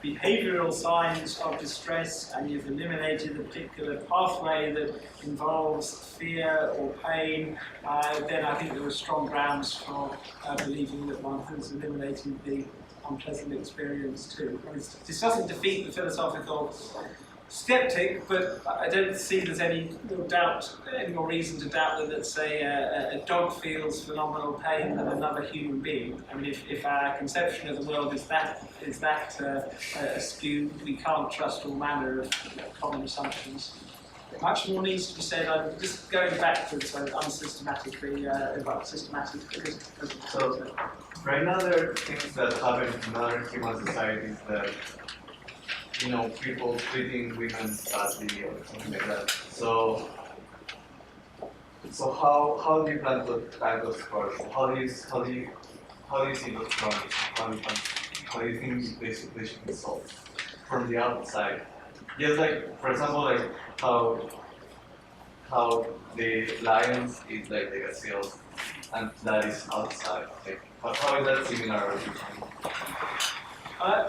behavioural signs of distress, and you've eliminated a particular pathway that involves fear or pain, then I think there are strong grounds for believing that one has eliminated the unpleasant experience too. This doesn't defeat the philosophical skeptic, but I don't see there's any more reason to doubt that, let's say, a dog feels phenomenal pain than another human being. I mean, if our conception of the world is that askew, we can't trust all manner of common assumptions. Much more needs to be said. I'm just going backwards unsystematically, about systematically. So, right now there are things that happen in other human societies that, people treating women badly or something like that. So how do you plan to tackle those problems? How do you see those problems? How do you think they should be solved from the outside? Just like, for example, how the lions eat the gazelles, and that is outside. How is that similar?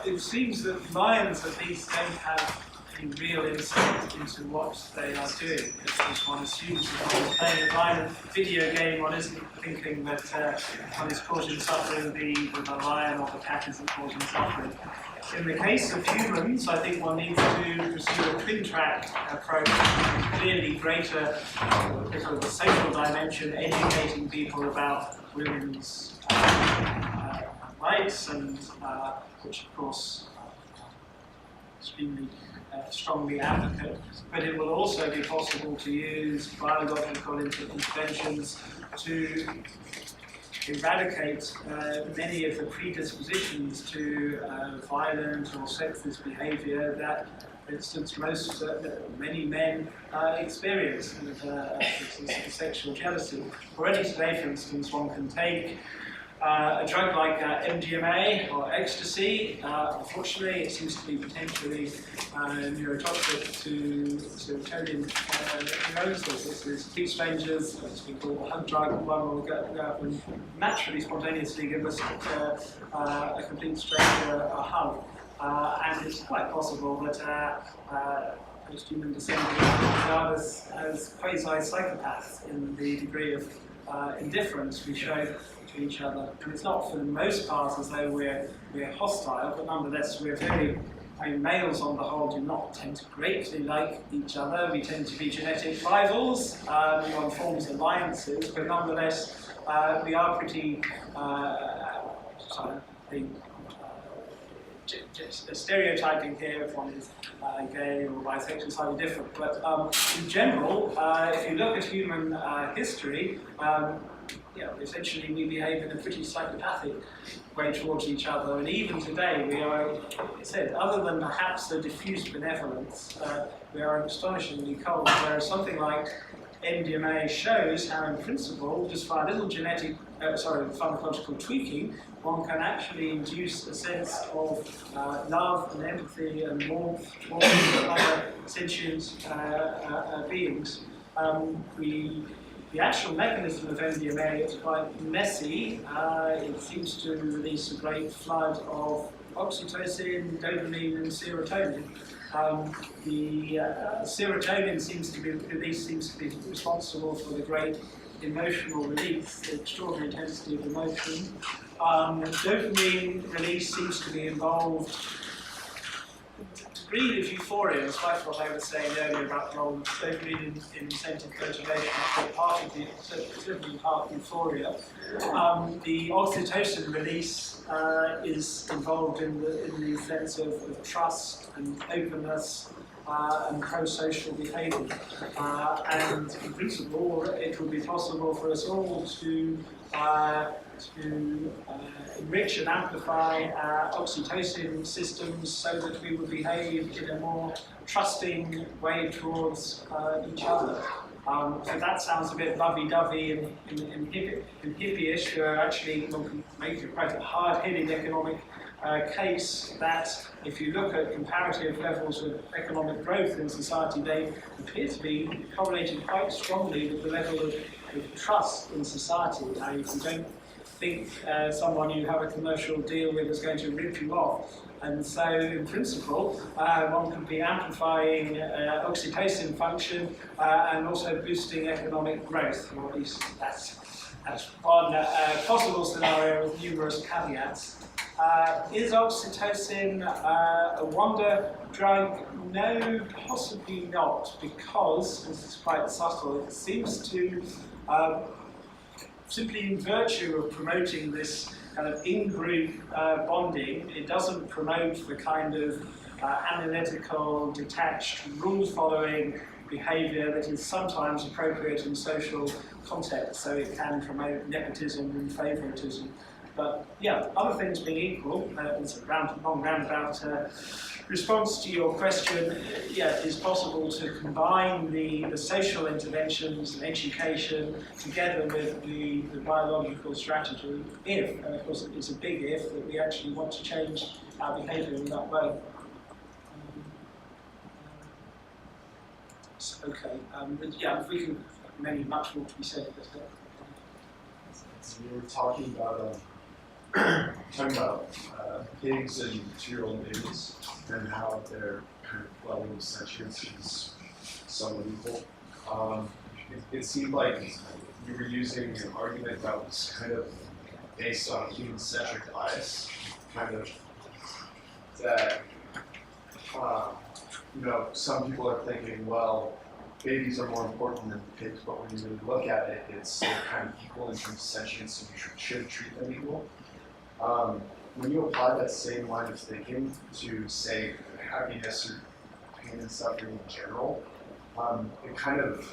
It seems that lions at least don't have any real insight into what they are doing. As one assumes that one is playing a violent video game, one isn't thinking that one is causing suffering, the lion or the cat isn't causing suffering. In the case of humans, I think one needs to pursue a twin-track approach, clearly greater because of the social dimension, educating people about women's rights, and which of course extremely strongly advocate, but it will also be possible to use biological interventions to eradicate many of the predispositions to violent or sexist behavior that, for instance, many men experience sexual jealousy. Already today, for instance, one can take a drug like MDMA or ecstasy. Unfortunately, it seems to be potentially neurotoxic to serotonin neurons. This is two strangers, it's been called a hug drug. One will go up and naturally, spontaneously give us a complete stranger a hug. And it's quite possible that post-human descendants regard us as quasi-psychopaths in the degree of indifference we show to each other. And it's not for the most part as though we're hostile, but nonetheless we're very, males on the whole do not tend to greatly like each other. We tend to be genetic rivals, one forms alliances, but nonetheless we are pretty, stereotyping here if one is gay or bisexual, slightly different. But in general, if you look at human history, essentially we behave in a pretty psychopathic way towards each other, and even today we are, I said, other than perhaps a diffuse benevolence, we are astonishingly cold, whereas something like MDMA shows how in principle, just by a little pharmacological tweaking, one can actually induce a sense of love and empathy and warmth towards other sentient beings. The actual mechanism of MDMA is quite messy. It seems to release a great flood of oxytocin, dopamine, and serotonin. The serotonin seems to be responsible for the great emotional release, the extraordinary intensity of emotion. Dopamine release seems to be involved degree of euphoria, despite what I was saying earlier about the role of dopamine in incentive motivation, certainly part of euphoria. The oxytocin release is involved in the sense of trust and openness and pro-social behaviour. And in principle, it would be possible for us all to enrich and amplify our oxytocin systems so that we would behave in a more trusting way towards each other. So that sounds a bit lovey-dovey and hippie-ish, where actually one can make quite a hard-hitting economic case that if you look at comparative levels of economic growth in society, they appear to be correlated quite strongly with the level of trust in society. If you don't think someone you have a commercial deal with is going to rip you off. And so, in principle, one could be amplifying oxytocin function and also boosting economic growth, or at least that's one possible scenario with numerous caveats. Is oxytocin a wonder drug? No, possibly not, because, this is quite subtle, it seems to simply in virtue of promoting this kind of in-group bonding, it doesn't promote the kind of analytical, detached, rule-following behaviour that is sometimes appropriate in social contexts, so it can promote nepotism and favouritism. But yeah, other things being equal, it's a long roundabout response to your question. Yeah, it is possible to combine the social interventions and education together with the biological strategy if, and of course it's a big if, that we actually want to change our behaviour in that way. Okay, but yeah, if we can, much more to be said. We were talking about pigs and material babies and how their kind of level of sentience is somewhat equal. It seemed like you were using an argument that was kind of based on human-centric bias, kind of that some people are thinking, well, babies are more important than pigs, but when you really look at it, it's kind of equal in terms of sentience, and you should treat them equal. When you apply that same line of thinking to, say, happiness or pain and suffering in general, it kind of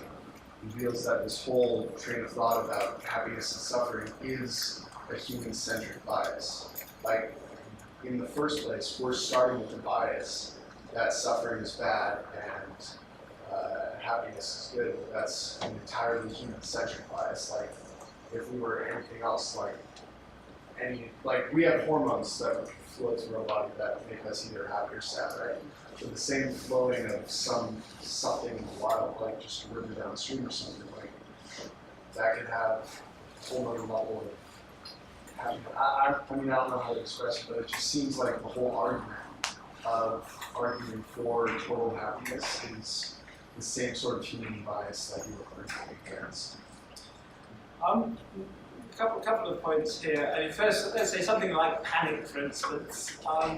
reveals that this whole train of thought about happiness and suffering is a human-centric bias. Like, in the first place, we're starting with the bias that suffering is bad and happiness is good. That's an entirely human-centric bias. Like, if we were anything else, like we have hormones that flow through our body that make us either happy or sad, right? So the same flowing of something in the wild, like just a river downstream or something, like that can have a whole other level of happiness. I mean, I don't know how to express it, but it just seems like the whole argument of arguing for total happiness is the same sort of human bias that you were arguing against. Couple of points here. I mean, first, let's say something like panic, for instance, or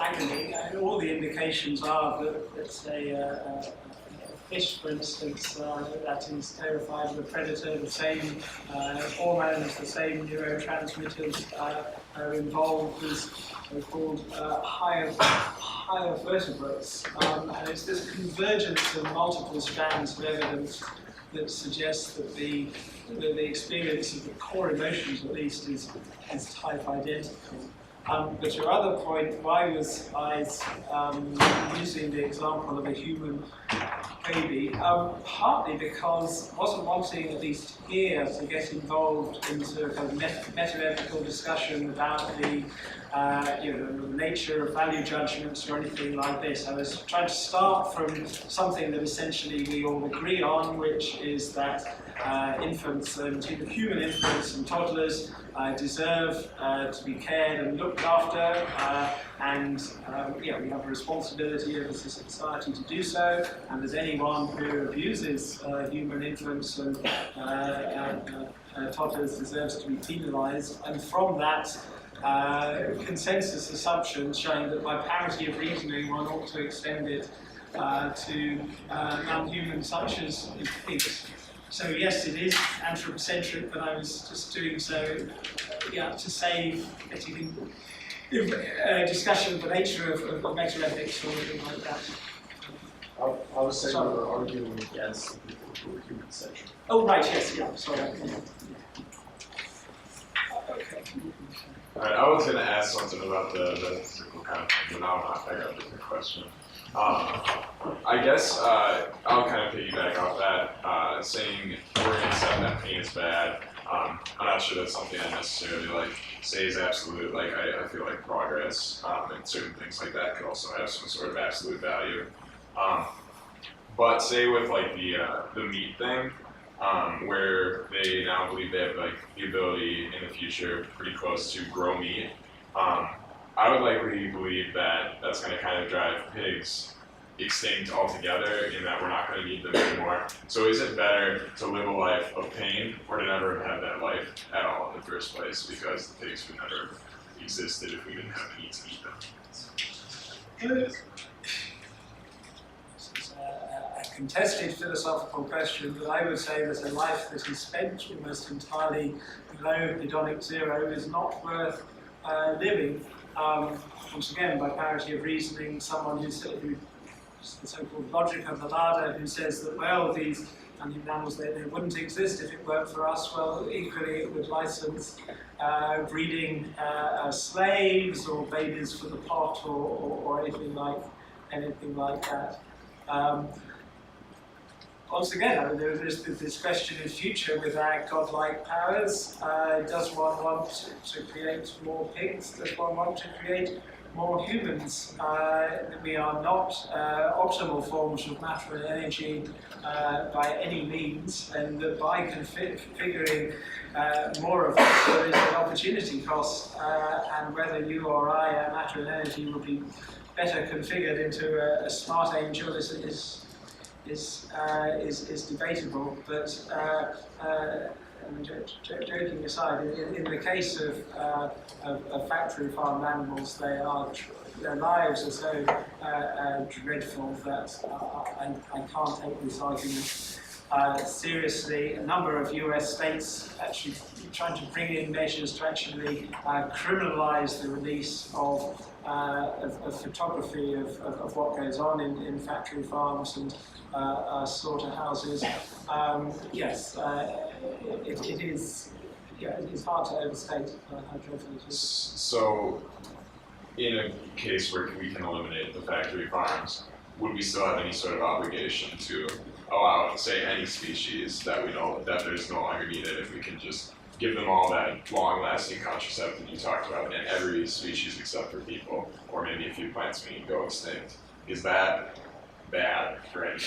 agony. And all the indications are that, let's say, a fish, for instance, that is terrified of a predator, the same hormones, the same neurotransmitters are involved as so-called higher vertebrates. And it's this convergence of multiple strands of evidence that suggests that the experience of the core emotions, at least, is type identical. But your other point, why was I using the example of a human baby? Partly because I wasn't wanting, at least here, to get involved into a kind of meta-ethical discussion about the nature of value judgments or anything like this. I was trying to start from something that essentially we all agree on, which is that infants, human infants and toddlers, deserve to be cared and looked after, and we have a responsibility as a society to do so. And as anyone who abuses human infants and toddlers deserves to be penalised. And from that consensus assumption showing that by parity of reasoning one ought to extend it to non-humans such as pigs. So yes, it is anthropocentric, but I was just doing so to save a discussion of the nature of meta-ethics or anything like that. I was saying we were arguing against the people who were human-centric. Oh, right, yes, yeah, sorry. Okay. Alright, I was going to ask something about the metaphysical kind of thing, but now I'm not back up with the question. I guess I'll kind of piggyback off that, saying we're going to accept that pain is bad. I'm not sure that's something I necessarily say is absolute. I feel like progress and certain things like that could also have some sort of absolute value. But say with the meat thing, where they now believe they have the ability in the future pretty close to grow meat. I would likely believe that that's going to kind of drive pigs extinct altogether in that we're not going to need them anymore. So is it better to live a life of pain or to never have that life at all in the first place, because the pigs would never have existed if we didn't have meat to eat them? A contested philosophical question, but I would say that a life that is spent almost entirely below hedonic zero is not worth living. Once again, by parity of reasoning, someone who's the so-called logic of the Lada, who says that, well, these animals, they wouldn't exist if it weren't for us. Well, equally, it would license breeding slaves or babies for the pot or anything like that. Once again, there's this question in future with our godlike powers. Does one want to create more pigs? Does one want to create more humans? We are not optimal forms of matter and energy by any means, and that by configuring more of us, there is an opportunity cost, and whether you or I, our matter and energy, will be better configured into a smart angel is debatable, but joking aside, in the case of factory farm animals, their lives are so dreadful that I can't take this argument seriously. A number of US states actually trying to bring in measures to actually criminalise the release of photography of what goes on in factory farms and slaughterhouses. Yes, it is. Yeah, it's hard to overstate how dreadful it is. So, in a case where we can eliminate the factory farms, would we still have any sort of obligation to allow, say, any species that we know that there's no longer needed if we can just give them all that long-lasting contraceptive you talked about, and every species except for people, or maybe a few plants may go extinct? Is that bad for any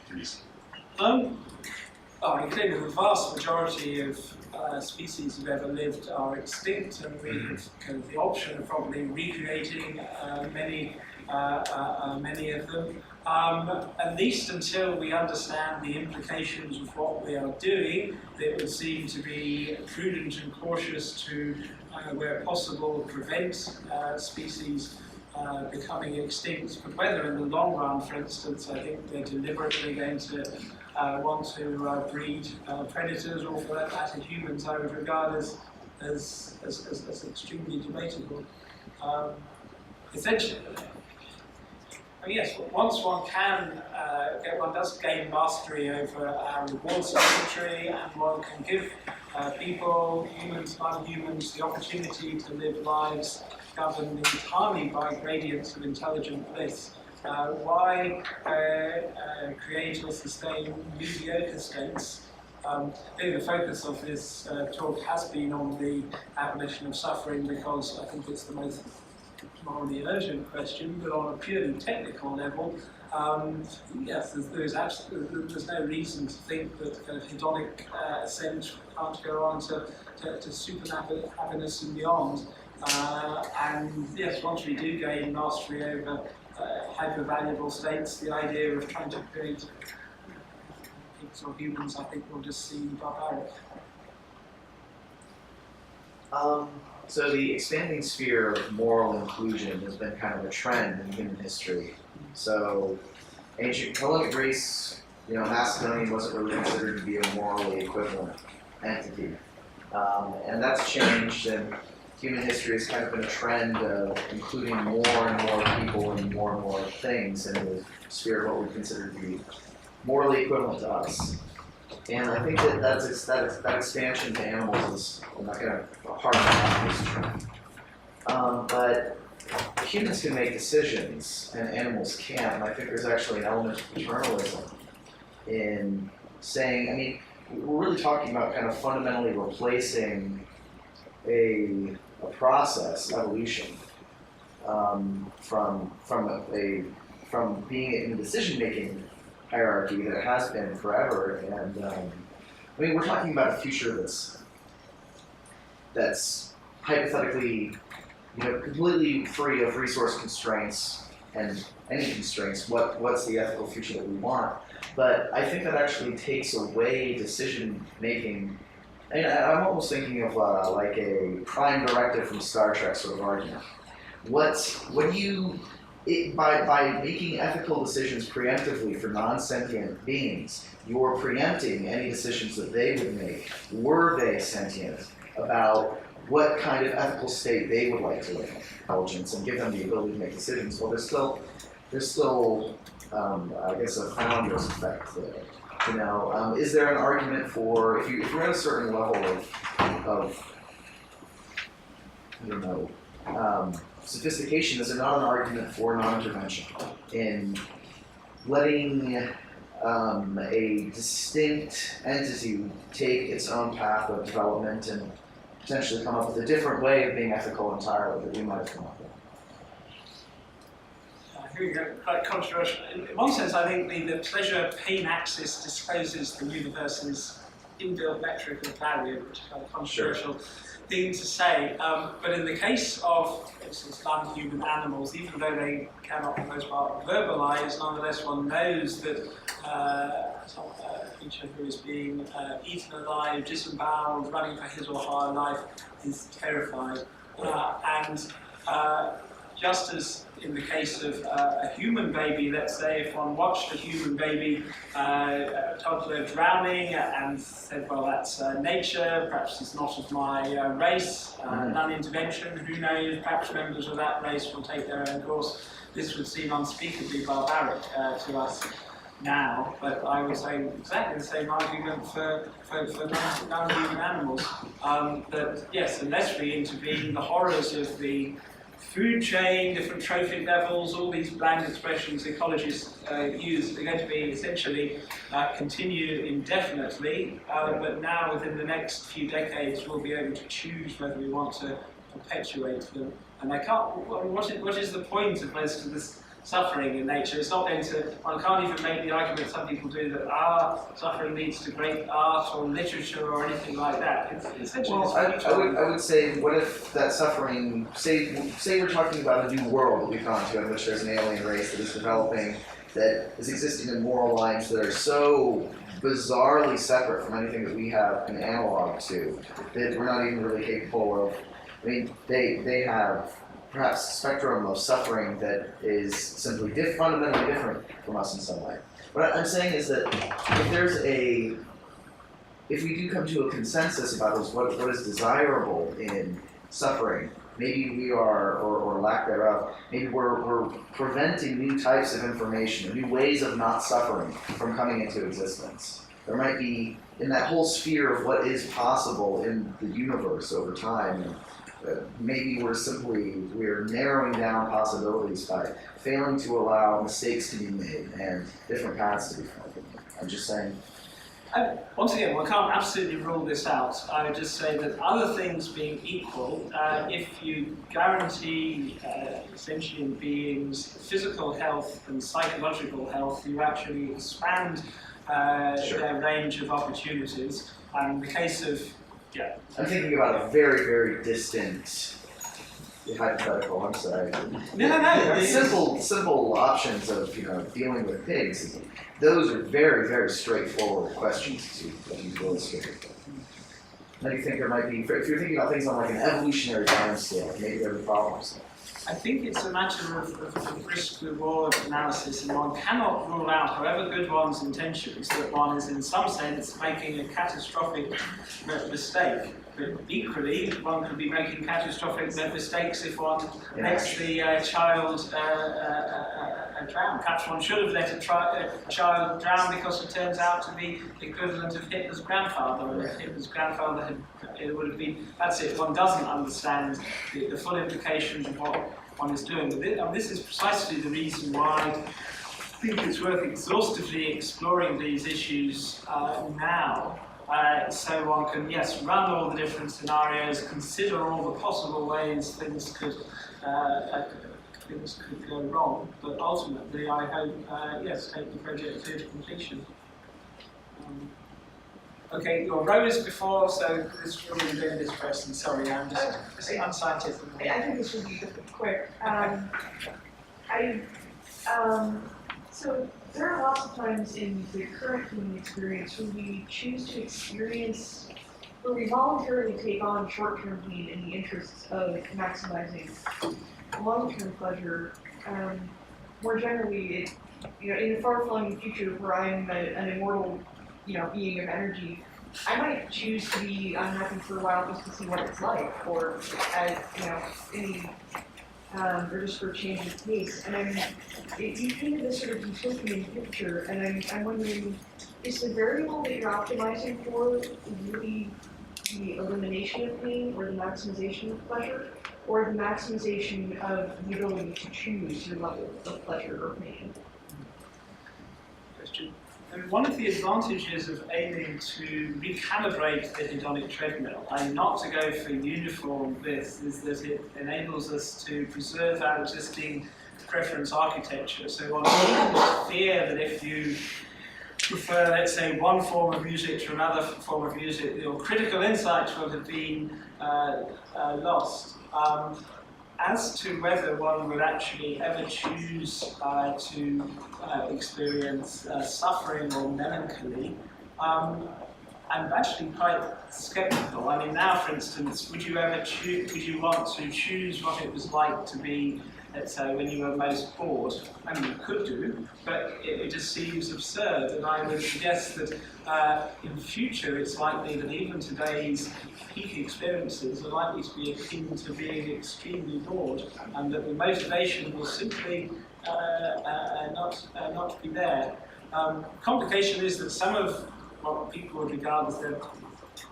reason? I think the vast majority of species who've ever lived are extinct, and we have kind of the option of probably recreating many of them, at least until we understand the implications of what we are doing. It would seem to be prudent and cautious to, where possible, prevent species becoming extinct. But whether in the long run, for instance, I think they're deliberately going to want to breed predators, or for that matter humans, I would regard as extremely debatable. Essentially, yes, once one does gain mastery over our reward circuitry, and one can give people, humans, non-humans, the opportunity to live lives governed entirely by gradients of intelligent bliss. Why create or sustain mediocre states? I think the focus of this talk has been on the abolition of suffering, because I think it's the most morally urgent question. But on a purely technical level, yes, there's no reason to think that kind of hedonic ascent can't go on to super happiness and beyond. And yes, once we do gain mastery over hyper-valuable states, the idea of trying to create pigs or humans, I think, will just seem barbaric. So the expanding sphere of moral inclusion has been kind of a trend in human history. So ancient Hellenic Greece, Macedonia wasn't really considered to be a morally equivalent entity. And that's changed, and human history has kind of been a trend of including more and more people and more things in the sphere of what we consider to be morally equivalent to us. And I think that expansion to animals is, I'm not going to harp on this trend. But humans can make decisions and animals can't. And I think there's actually an element of paternalism in saying, we're really talking about kind of fundamentally replacing a process, evolution, from being in the decision-making hierarchy that it has been forever. And we're talking about a future that's hypothetically, completely free of resource constraints and any constraints. What's the ethical future that we want? But I think that actually takes away decision-making. I'm almost thinking of like a prime directive from Star Trek sort of argument. By making ethical decisions preemptively for non-sentient beings, you're preempting any decisions that they would make, were they sentient, about what kind of ethical state they would like to live in, intelligence, and give them the ability to make decisions. Well, there's still I guess, a founder's effect there. Is there an argument for, if you're at a certain level of sophistication, is there not an argument for non-intervention in letting a distinct entity take its own path of development and potentially come up with a different way of being ethical entirely that we might have come up with? Here we go, quite controversial. In one sense, I think the pleasure-pain axis discloses the universe's inbuilt metric of value, which is kind of controversial thing to say. But in the case of, for instance, non-human animals, even though they cannot, for the most part, verbalize, nonetheless one knows that a creature who is being eaten alive, disemboweled, running for his or her life is terrified. just as in the case of a human baby, let's say, if one watched a human baby, a toddler drowning and said, well, that's nature, perhaps it's not of my race, non-intervention, who knows, perhaps members of that race will take their own course. This would seem unspeakably barbaric to us now, but I would say exactly the same argument for non-human animals. That yes, unless we intervene, the horrors of the food chain, different trophic levels, all these bland expressions ecologists use, are going to be essentially continue indefinitely, but now within the next few decades we'll be able to choose whether we want to perpetuate them. And I can't, what is the point of most of this suffering in nature? It's not going to, one can't even make the argument some people do that suffering leads to great art or literature or anything like that. It's essentially Well, I would say, what if that suffering, say we're talking about a new world that we've gone to in which there's an alien race that is developing, that is existing in moral lines that are so bizarrely separate from anything that we have an analog to, that we're not even really capable of. I mean, they have perhaps a spectrum of suffering that is simply fundamentally different from us in some way. What I'm saying is that if we do come to a consensus about what is desirable in suffering, maybe we are, or lack thereof, maybe we're preventing new types of information, or new ways of not suffering from coming into existence. There might be, in that whole sphere of what is possible in the universe over time, maybe we're narrowing down possibilities by failing to allow mistakes to be made and different paths to be found. I'm just saying. Once again, one can't absolutely rule this out. I would just say that other things being equal, if you guarantee sentient beings physical health and psychological health, you actually expand their range of opportunities. In the case of I'm thinking about a very, very distant hypothetical. I'm sorry. No. Simple options of dealing with pigs. Those are very, very straightforward questions to illustrate. Now you think there might be, if you're thinking about things on like an evolutionary time scale, maybe there are problems. I think it's a matter of risk-reward analysis, and one cannot rule out, however good one's intentions, that one is in some sense making a catastrophic mistake. But equally, one could be making catastrophic mistakes if one lets the child drown. Perhaps one should have let a child drown because it turns out to be the equivalent of Hitler's grandfather, and if Hitler's grandfather it would have been, that's it, one doesn't understand the full implications of what one is doing. And this is precisely the reason why I think it's worth exhaustively exploring these issues now. So one can, yes, run all the different scenarios, consider all the possible ways things could go wrong, but ultimately I hope, yes, take the project to completion. Okay, your row is before, so this will be doing this person. Sorry, I'm just unscientific. I think this should be quick. So there are lots of times in the current human experience when we choose to experience, where we voluntarily take on short-term pain in the interests of maximizing long-term pleasure. More generally, in the far-flung future where I'm an immortal, being of energy, I might choose to be unhappy for a while just to see what it's like, or or just for a change of pace. And you painted this sort of utopian picture, and I'm wondering, is the variable that you're optimizing for really the elimination of pain, or the maximization of pleasure, or the maximization of the ability to choose your level of pleasure or pain? Question. And one of the advantages of aiming to recalibrate the hedonic treadmill and not to go for uniform bliss is that it enables us to preserve our existing preference architecture. So one shouldn't fear that if you prefer, let's say, one form of music to another form of music, your critical insights will have been lost. As to whether one would actually ever choose to experience suffering or melancholy, I'm actually quite skeptical. I mean, now, for instance, would you want to choose what it was like to be, let's say, when you were most bored? I mean, you could do, but it just seems absurd. And I would suggest that in future, it's likely that even today's peak experiences are likely to be akin to being extremely bored, and that the motivation will simply not be there. Complication is that some of what people would regard as their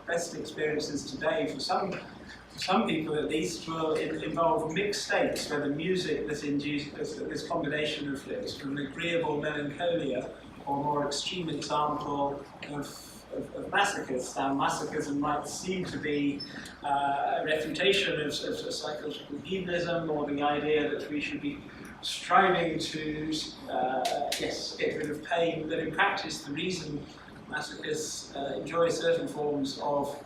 best experiences today, for some people at least, will involve mixed states, where the music that induces this combination of an agreeable melancholia, or more extreme example of masochists. Now, masochism might seem to be a refutation of psychological hedonism, or the idea that we should be striving to get rid of pain, but in practice the reason masochists enjoy certain forms of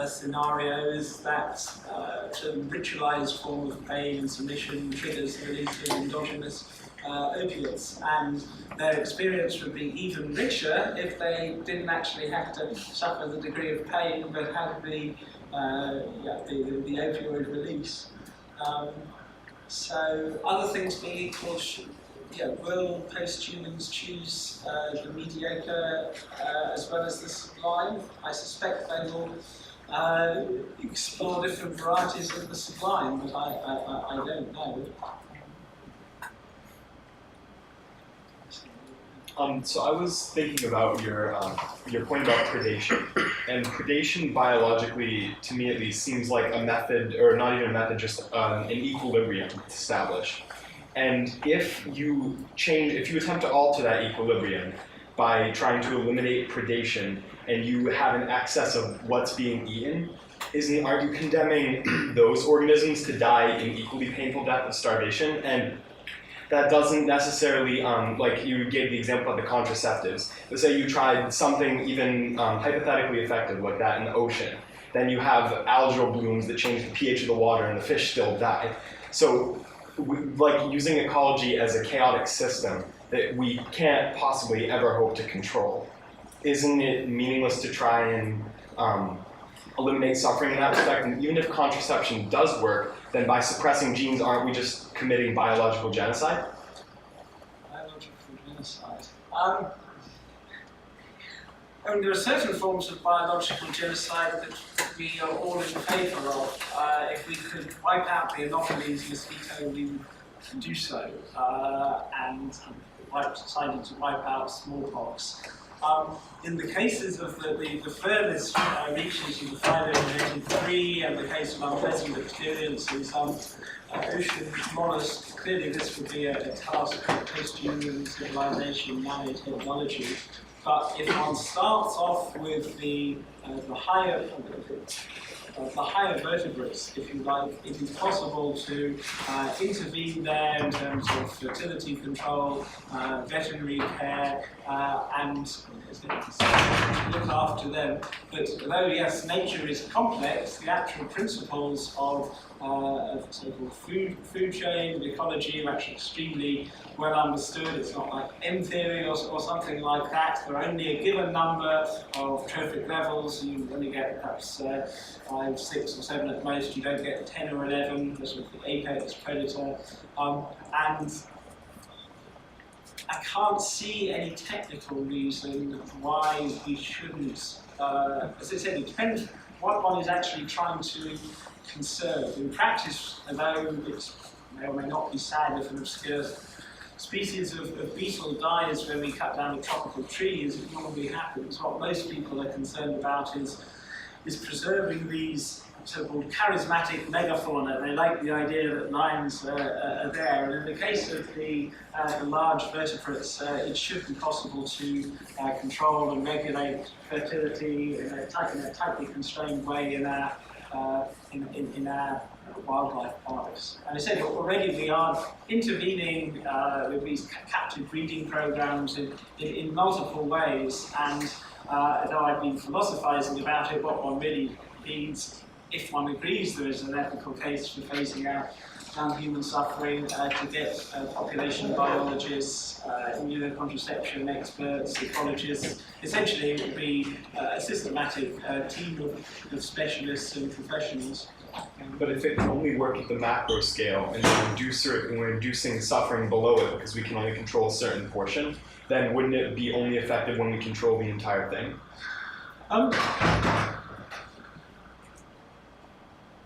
scenarios that sort of ritualized form of pain and submission triggers the release of endogenous opiates, and their experience would be even richer if they didn't actually have to suffer the degree of pain but had the opioid release. So other things being equal, will post-humans choose the mediocre as well as the sublime? I suspect they will explore different varieties of the sublime, but I don't know. So I was thinking about your point about predation, and predation biologically, to me at least, seems like a method, or not even a method, just an equilibrium to establish. And if you attempt to alter that equilibrium by trying to eliminate predation, and you have an excess of what's being eaten, are you condemning those organisms to die an equally painful death of starvation? And that doesn't necessarily, like you gave the example of the contraceptives. Let's say you tried something even hypothetically effective like that in the ocean. Then you have algal blooms that change the pH of the water and the fish still die. So, like using ecology as a chaotic system that we can't possibly ever hope to control. Isn't it meaningless to try and eliminate suffering in that respect? And even if contraception does work, then by suppressing genes, aren't we just committing biological genocide? Biological genocide. I mean, there are certain forms of biological genocide that we are all in favour of. If we could wipe out the Anopheles mosquito, we would do so, and decided to wipe out smallpox. In the cases of the furthest reaches of the 583 and the case of unpleasant experience in some ocean mollusks, clearly this would be a task for post-human civilization nanotechnology. But if one starts off with the higher vertebrates, if you like, it is possible to intervene there in terms of fertility control, veterinary care, and look after them. But although, yes, nature is complex, the actual principles of so-called food chain, ecology are actually extremely well understood. It's not like M theory or something like that. There are only a given number of trophic levels. You only get perhaps 5, 6 or 7 at most. You don't get 10 or 11 as with the apex predator. And I can't see any technical reason why we shouldn't. As I said, it depends what one is actually trying to conserve. In practice, although it may or may not be sad if an obscure species of beetle dies when we cut down a tropical tree, as it normally happens, what most people are concerned about is preserving these so-called charismatic megafauna. They like the idea that lions are there, and in the case of the large vertebrates, it should be possible to control and regulate fertility in a tightly constrained way in our wildlife parks. And I said already we are intervening with these captive breeding programs in multiple ways, and although I've been philosophizing about it, what one really needs if one agrees there is an ethical case for phasing out non-human suffering, to get population biologists, immunocontraception experts, ecologists. Essentially, it would be a systematic team of specialists and professionals. But if it can only work at the macro scale and we're inducing suffering below it because we can only control a certain portion, then wouldn't it be only effective when we control the entire thing?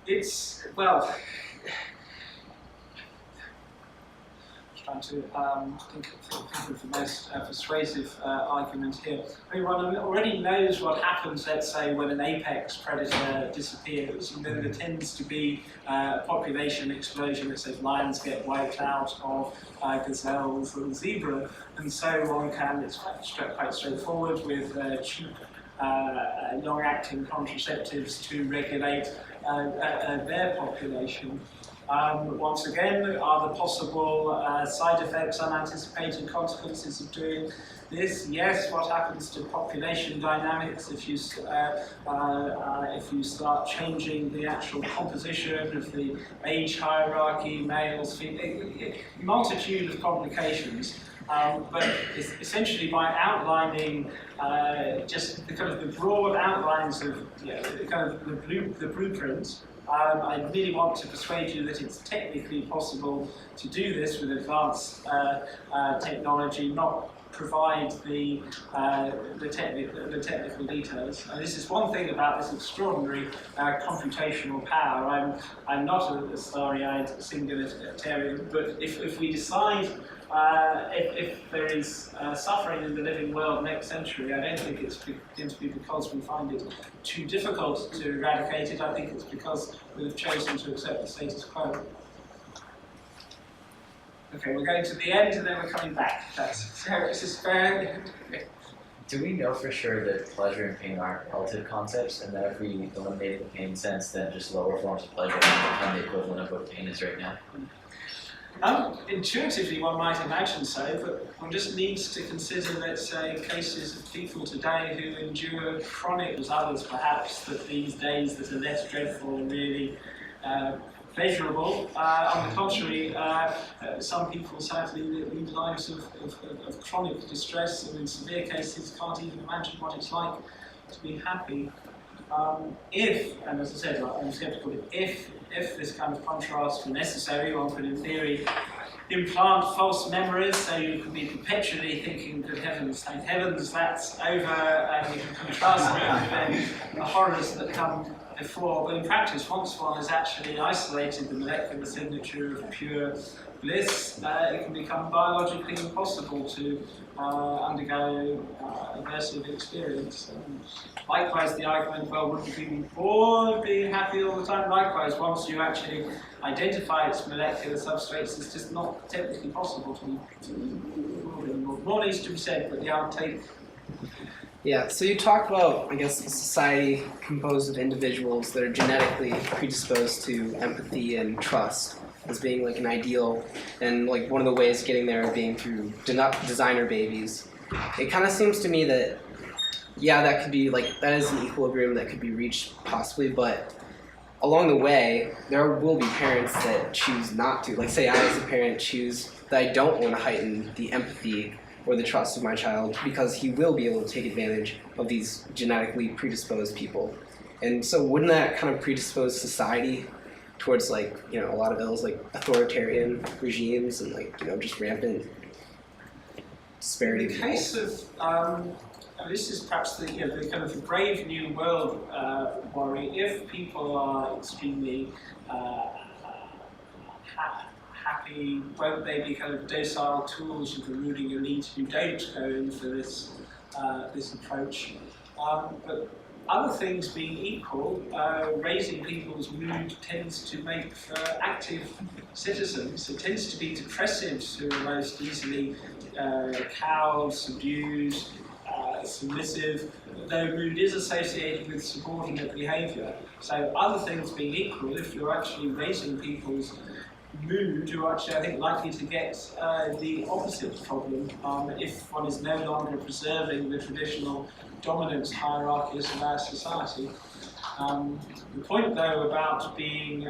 It's, well, trying to think of the most persuasive argument here. I mean, one already knows what happens, let's say, when an apex predator disappears, and then there tends to be a population explosion. Let's say if lions get wiped out of gazelles and zebra, and so one can, it's quite straightforward with cheap long-acting contraceptives to regulate their population. Once again, are there possible side effects, unanticipated consequences of doing this? Yes. What happens to population dynamics if you start changing the actual composition of the age hierarchy, males, females, multitude of complications. But essentially, by outlining just the kind of the broad outlines of the kind of the blueprints, I really want to persuade you that it's technically possible to do this with advanced technology, not provide the technical details. And this is one thing about this extraordinary computational power. I'm not a starry-eyed singularitarian, but if we decide if there is suffering in the living world next century, I don't think it's going to be because we find it too difficult to eradicate it. I think it's because we've chosen to accept the status quo. Okay, we're going to the end and then we're coming back. This is fair. Do we know for sure that pleasure and pain aren't relative concepts, and that if we eliminated the pain sense, then just lower forms of pleasure become the equivalent of what pain is right now? Intuitively, one might imagine so, but one just needs to consider, let's say, cases of people today who endure chronic, as others perhaps, that these days that are less dreadful and really pleasurable. On the contrary, some people sadly lead lives of chronic distress, and in severe cases can't even imagine what it's like to be happy. If, and as I said, I'm sceptical, if this kind of contrast were necessary, one could in theory implant false memories, so you could be perpetually thinking, good heavens, thank heavens, that's over, and you can contrast it with the horrors that come before. But in practice, once one has actually isolated the molecular signature of pure bliss, it can become biologically impossible to undergo aversive experience. And likewise, the argument, well, wouldn't we be bored being happy all the time? Likewise, once you actually identify its molecular substrates, it's just not technically possible to be. More needs to be said, but yeah, I'll take. Yeah, so you talked about, I guess, a society composed of individuals that are genetically predisposed to empathy and trust as being like an ideal, and like one of the ways getting there being through designer babies. It kind of seems to me that, yeah, that could be like, that is an equilibrium that could be reached possibly, but along the way, there will be parents that choose not to. Like, say I as a parent choose that I don't want to heighten the empathy or the trust of my child because he will be able to take advantage of these genetically predisposed people. And so wouldn't that kind of predispose society towards, like, you know, a lot of ills, like authoritarian regimes and, like, you know, just rampant disparity? In the case of, this is perhaps the, the kind of the brave new world worry. If people are extremely happy, won't they be kind of docile tools of the ruling elite who don't go in for this this approach? But other things being equal, raising people's mood tends to make for active citizens. It tends to be depressives who are most easily cowed, subdued, submissive, though mood is associated with subordinate behaviour. So other things being equal, if you're actually raising people's mood, you're actually, I think, likely to get the opposite problem if one is no longer preserving the traditional dominance hierarchies of our society. The point, though, about being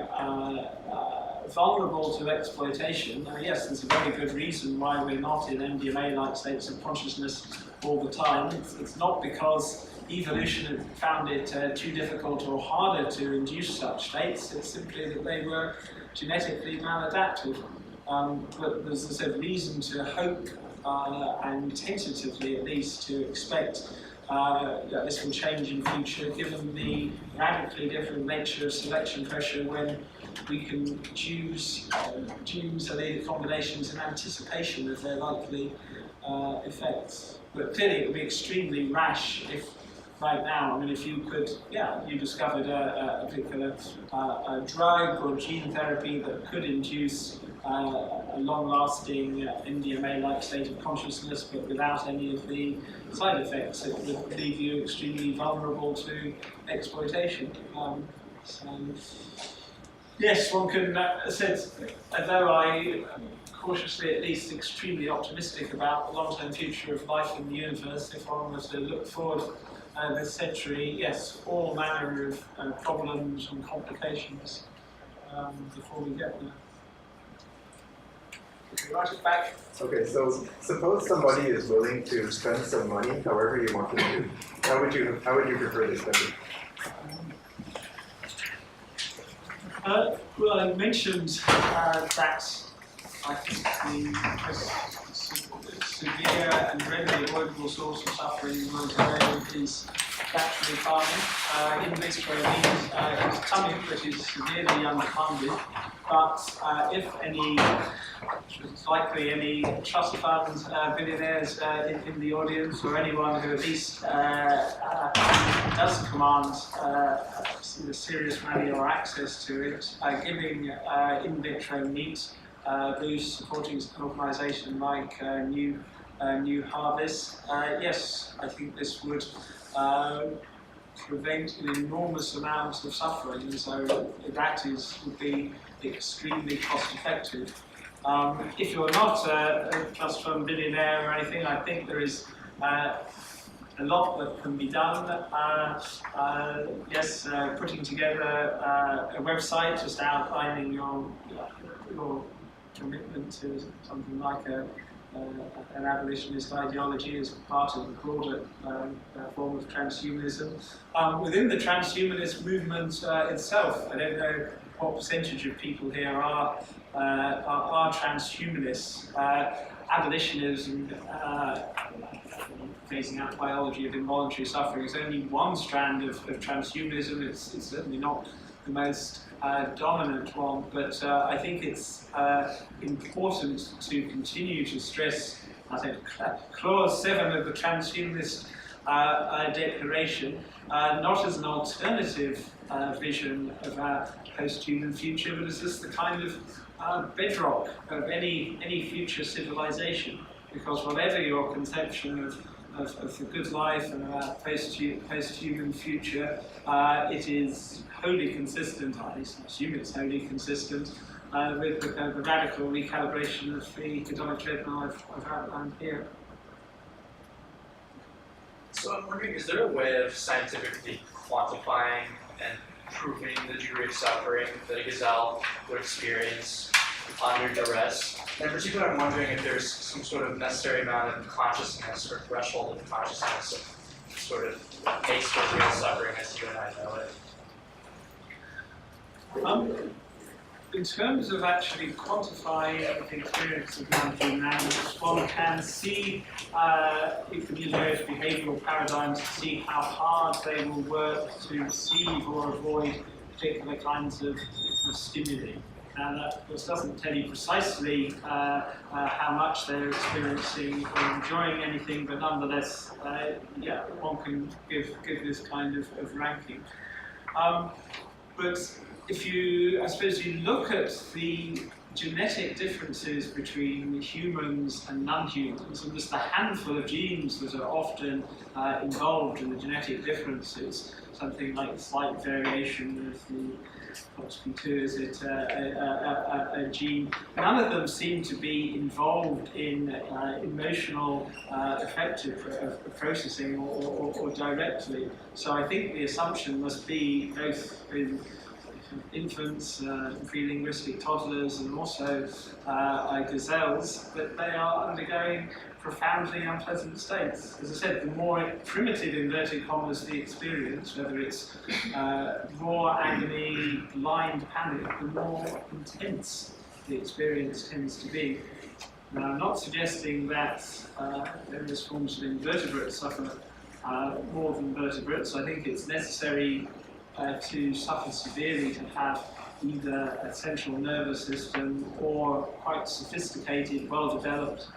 vulnerable to exploitation, yes, there's a very good reason why we're not in MDMA-like states of consciousness all the time. It's not because evolution had found it too difficult or harder to induce such states. It's simply that they were genetically maladapted. But there's a sort of reason to hope, and tentatively at least, to expect that this will change in future, given the radically different nature of selection pressure when we can choose allelic combinations in anticipation of their likely effects. But clearly it would be extremely rash if right now, I mean, if you could, you discovered a particular drug or gene therapy that could induce a long-lasting MDMA-like state of consciousness, but without any of the side effects, it would leave you extremely vulnerable to exploitation. So, yes, one can say, although I cautiously, at least, extremely optimistic about the long-term future of life in the universe, if one was to look forward this century, yes, all manner of problems and complications before we get there. Right it back. Okay, so suppose somebody is willing to spend some money however you want them to. How would you prefer they spend it? Well, I mentioned that I think the most severe and readily avoidable source of suffering in the world today is factory farming. In vitro meat is tummy, which is severely underfunded. But if any, it's likely any trust funds, billionaires in the audience, or anyone who at least does command serious money or access to it, giving in vitro meat boost, supporting an organisation like New Harvest, yes, I think this would prevent an enormous amount of suffering, and so that would be extremely cost effective. If you're not a trust fund billionaire or anything, I think there is a lot that can be done. Yes, putting together a website just outlining your commitment to something like an abolitionist ideology as part of the broader form of transhumanism. Within the transhumanist movement itself, I don't know what percentage of people here are transhumanists. Abolitionism, phasing out biology of involuntary suffering, is only one strand of transhumanism. It's certainly not the most dominant one, but I think it's important to continue to stress, I think, Clause 7 of the Transhumanist Declaration, not as an alternative vision of our post-human future, but as just the kind of bedrock of any future civilization. Because whatever your conception of the good life and our post-human future, it is wholly consistent, at least I assume it's wholly consistent, with the kind of the radical recalibration of the economic treadmill I've outlined here. So I'm wondering, is there a way of scientifically quantifying and proving the degree of suffering that a gazelle would experience under duress? And in particular, I'm wondering if there's some sort of necessary amount of consciousness or threshold of consciousness of sort of makes for real suffering as you and I know it. In terms of actually quantifying the experience of non-human animals, one can see, if you use various behavioural paradigms, to see how hard they will work to receive or avoid particular kinds of stimuli. And that, of course, doesn't tell you precisely how much they're experiencing or enjoying anything, but nonetheless, one can give this kind of ranking. But if you, I suppose, you look at the genetic differences between humans and non-humans, and just a handful of genes that are often involved in the genetic differences, something like slight variation of the FOXP2, is it a gene? None of them seem to be involved in emotional affective processing or directly. So I think the assumption must be both in infants, pre-linguistic toddlers, and also gazelles, that they are undergoing profoundly unpleasant states. As I said, the more primitive, inverted commas, the experience, whether it's raw agony, blind panic, the more intense the experience tends to be. Now, I'm not suggesting that various forms of invertebrates suffer more than vertebrates. I think it's necessary to suffer severely to have either a central nervous system or quite sophisticated, well-developed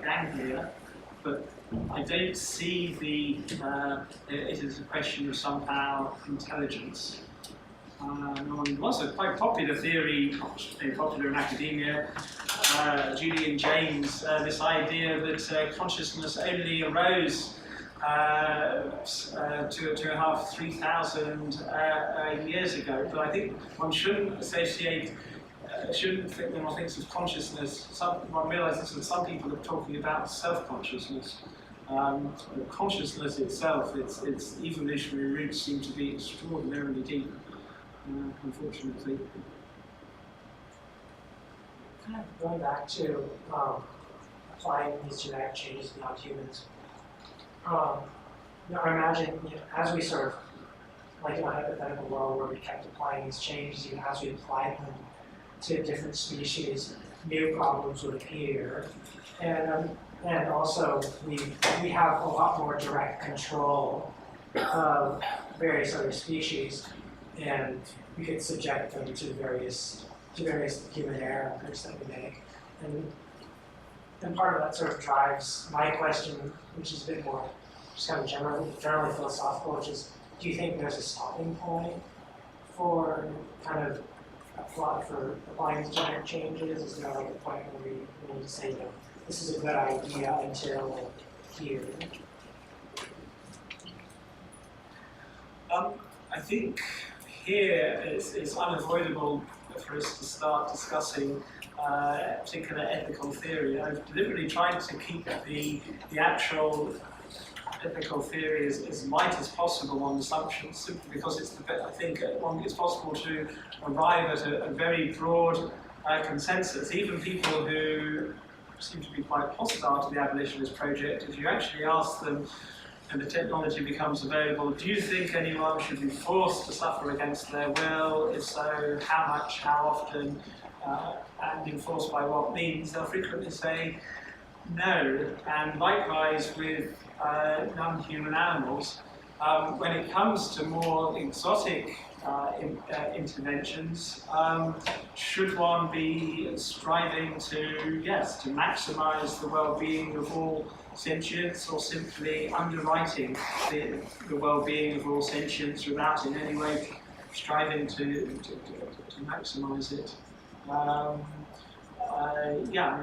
ganglia, but I don't see it as a question of somehow intelligence. There was a quite popular theory, very popular in academia, Julian James, this idea that consciousness only arose 2,500 to 3,000 years ago, but I think one shouldn't associate, shouldn't think when one thinks of consciousness, one realizes that some people are talking about self-consciousness. Consciousness itself, its evolutionary roots seem to be extraordinarily deep, unfortunately. Kind of going back to applying these genetic changes beyond humans. I imagine, as we sort of, like in a hypothetical world where we kept applying these changes, even as we applied them to different species, new problems would appear, and also we have a lot more direct control of various other species, and we could subject them to various human errors that we make, and part of that sort of drives my question, which is a bit more just kind of generally philosophical, which is, do you think there's a stopping point for kind of for applying these genetic changes? Is there like a point where we need to say, this is a good idea until here? I think here it's unavoidable for us to start discussing particular ethical theory. I've deliberately tried to keep the actual ethical theory as light as possible on assumptions, simply because I think it's possible to arrive at a very broad consensus. Even people who seem to be quite hostile to the abolitionist project, if you actually ask them, and the technology becomes available, do you think anyone should be forced to suffer against their will? If so, how much, how often, and enforced by what means? They'll frequently say no. And likewise with non-human animals, when it comes to more exotic interventions, should one be striving to maximize the well-being of all sentience, or simply underwriting the well-being of all sentience without in any way striving to maximize it?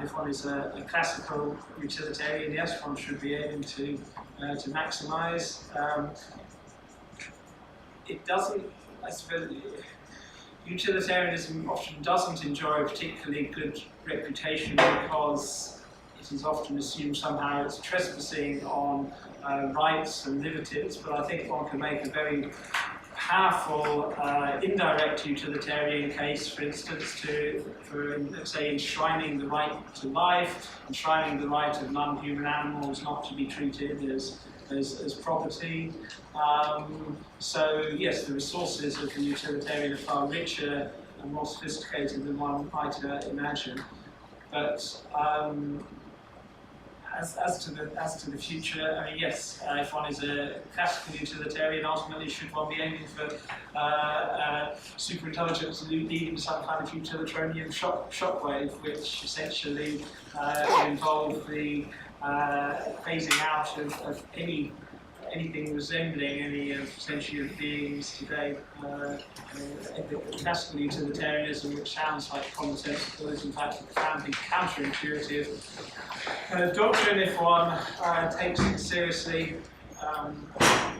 If one is a classical utilitarian, yes, one should be aiming to maximize. It doesn't, I suppose, utilitarianism often doesn't enjoy a particularly good reputation because it is often assumed somehow it's trespassing on rights and liberties, but I think one can make a very powerful indirect utilitarian case, for instance, for let's say enshrining the right to life, enshrining the right of non-human animals not to be treated as property. So yes, the resources of the utilitarian are far richer and more sophisticated than one might imagine. But as to the future, I mean, yes, if one is a classical utilitarian, ultimately should one be aiming for superintelligence leading to some kind of utilitarian shockwave, which essentially would involve the phasing out of anything resembling any of sentient beings today, classical utilitarianism, which sounds like common sense, but is in fact profoundly counterintuitive. Doctrine, if one takes it seriously,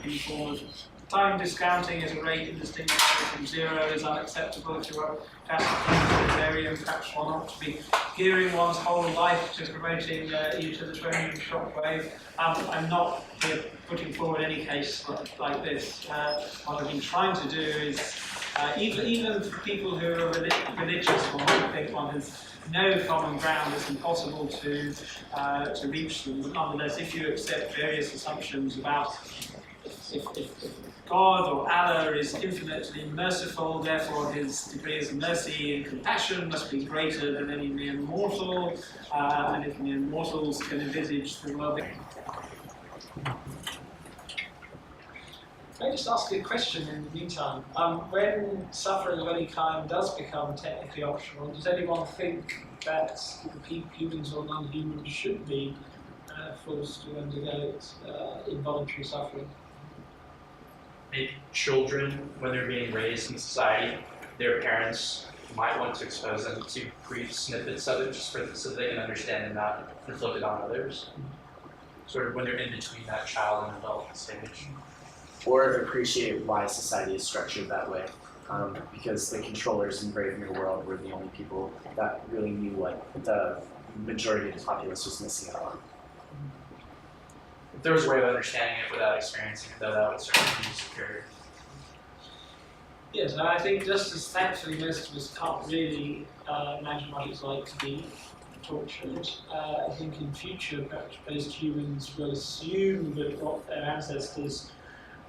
in the form of time discounting at a rate indistinguishable from zero, is unacceptable. If you're a classical utilitarian, perhaps one ought to be gearing one's whole life to promoting utilitarian shockwave. I'm not here putting forward any case like this. What I've been trying to do is, even for people who are religious, one might think one has no common ground, it's impossible to reach them. But nonetheless, if you accept various assumptions about if God or Allah is infinitely merciful, therefore his degrees of mercy and compassion must be greater than any mere mortal, and if mere mortals can envisage the world. Can I just ask you a question in the meantime? When suffering of any kind does become technically optional, does anyone think that humans or non-humans should be forced to undergo involuntary suffering? Maybe children, when they're being raised in society, their parents might want to expose them to brief snippets of it just so they can understand and not inflict it on others. Sort of when they're in between that child and adult stage. Or appreciate why society is structured that way. Because the controllers in Brave New World were the only people that really knew what the majority of the populace was missing out on. If there was a way of understanding it without experiencing it, though, that would certainly be superior. Yes, and I think just as thankfully most of us can't really imagine what it's like to be tortured, I think in future perhaps most humans will assume that what their ancestors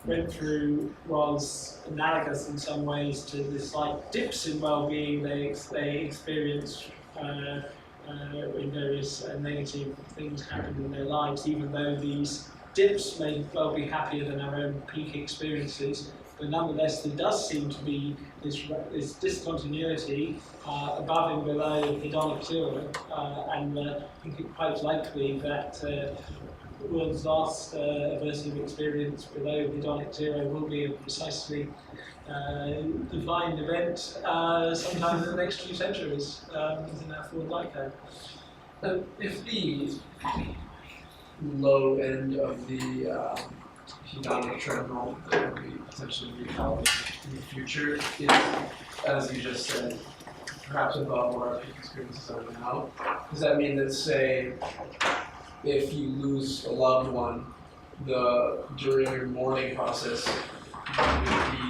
went through was analogous in some ways to the slight dips in well-being they experienced when various negative things happened in their lives, even though these dips may well be happier than our own peak experiences. But nonetheless, there does seem to be this discontinuity above and below hedonic zero, and I think it's quite likely that the world's last aversive experience below hedonic zero will be a precisely defined event sometime in the next few centuries in that forward lifetime. If the low end of the hedonic treadmill that will be potentially recalibrated in the future is, as you just said, perhaps above what our peak experiences are now, does that mean that, say, if you lose a loved one, during your mourning process, would you